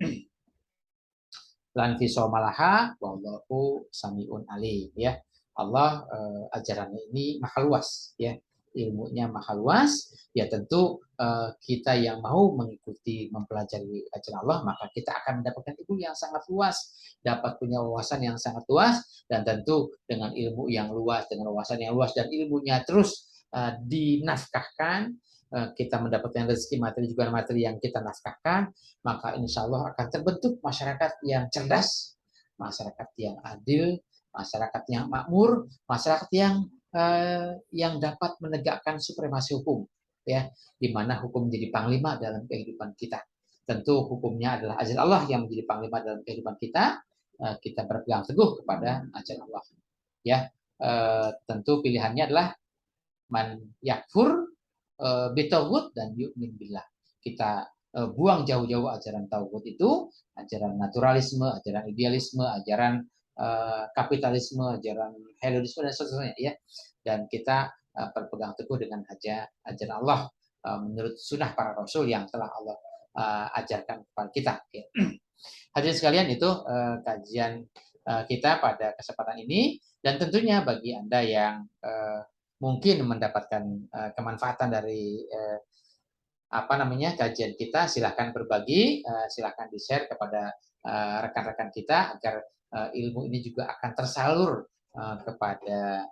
Lan fi somalaha wallahu samiun alim, ya. Allah ajarannya ini maha luas, ya, ilmunya maha luas, ya. Tentu kita yang mau mengikuti mempelajari ajaran Allah, maka kita akan mendapatkan ilmu yang sangat luas, dapat punya wawasan yang sangat luas, dan tentu dengan ilmu yang luas, dengan wawasan yang luas dan ilmunya terus dinafkahkan, kita mendapatkan rezeki materi juga materi yang kita nafkahkan, maka insya Allah akan terbentuk masyarakat yang cerdas, masyarakat yang adil, masyarakat yang makmur, masyarakat yang dapat menegakkan supremasi hukum, ya, di mana hukum menjadi panglima dalam kehidupan kita. Tentu hukumnya adalah ajaran Allah yang menjadi panglima dalam kehidupan kita. Kita berpegang teguh kepada ajaran Allah, ya. Tentu pilihannya adalah man yakfur bitaghut dan yu'min billah. Kita buang jauh-jauh ajaran tauhid itu, ajaran naturalisme, ajaran idealisme, ajaran kapitalisme, ajaran hedonisme dan seterusnya, ya. Dan kita berpegang teguh dengan ajaran Allah menurut sunnah para rasul yang telah Allah ajarkan kepada kita, ya. Hadirin sekalian, itu kajian kita pada kesempatan ini, dan tentunya bagi Anda yang mungkin mendapatkan kemanfaatan dari kajian kita, silahkan berbagi, silahkan di-share kepada rekan-rekan kita agar ilmu ini juga akan tersalur kepada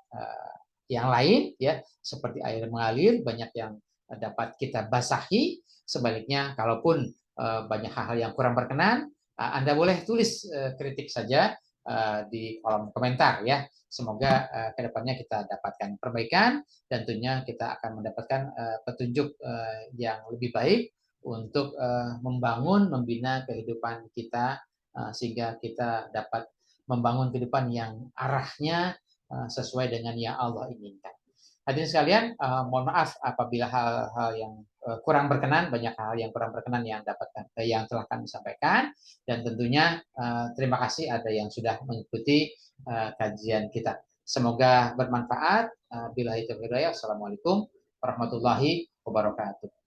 yang lain, ya, seperti air mengalir, banyak yang dapat kita basahi. Sebaliknya, kalaupun banyak hal-hal yang kurang berkenan, Anda boleh tulis kritik saja di kolom komentar, ya. Semoga kedepannya kita dapatkan perbaikan, dan tentunya kita akan mendapatkan petunjuk yang lebih baik untuk membangun, membina kehidupan kita, sehingga kita dapat membangun kehidupan yang arahnya sesuai dengan yang Allah inginkan. Hadirin sekalian, mohon maaf apabila hal-hal yang kurang berkenan, banyak hal yang kurang berkenan yang telah kami sampaikan, dan tentunya terima kasih ada yang sudah mengikuti kajian kita. Semoga bermanfaat. Billahi taufiq wal hidayah. Assalamualaikum warahmatullahi wabarakatuh.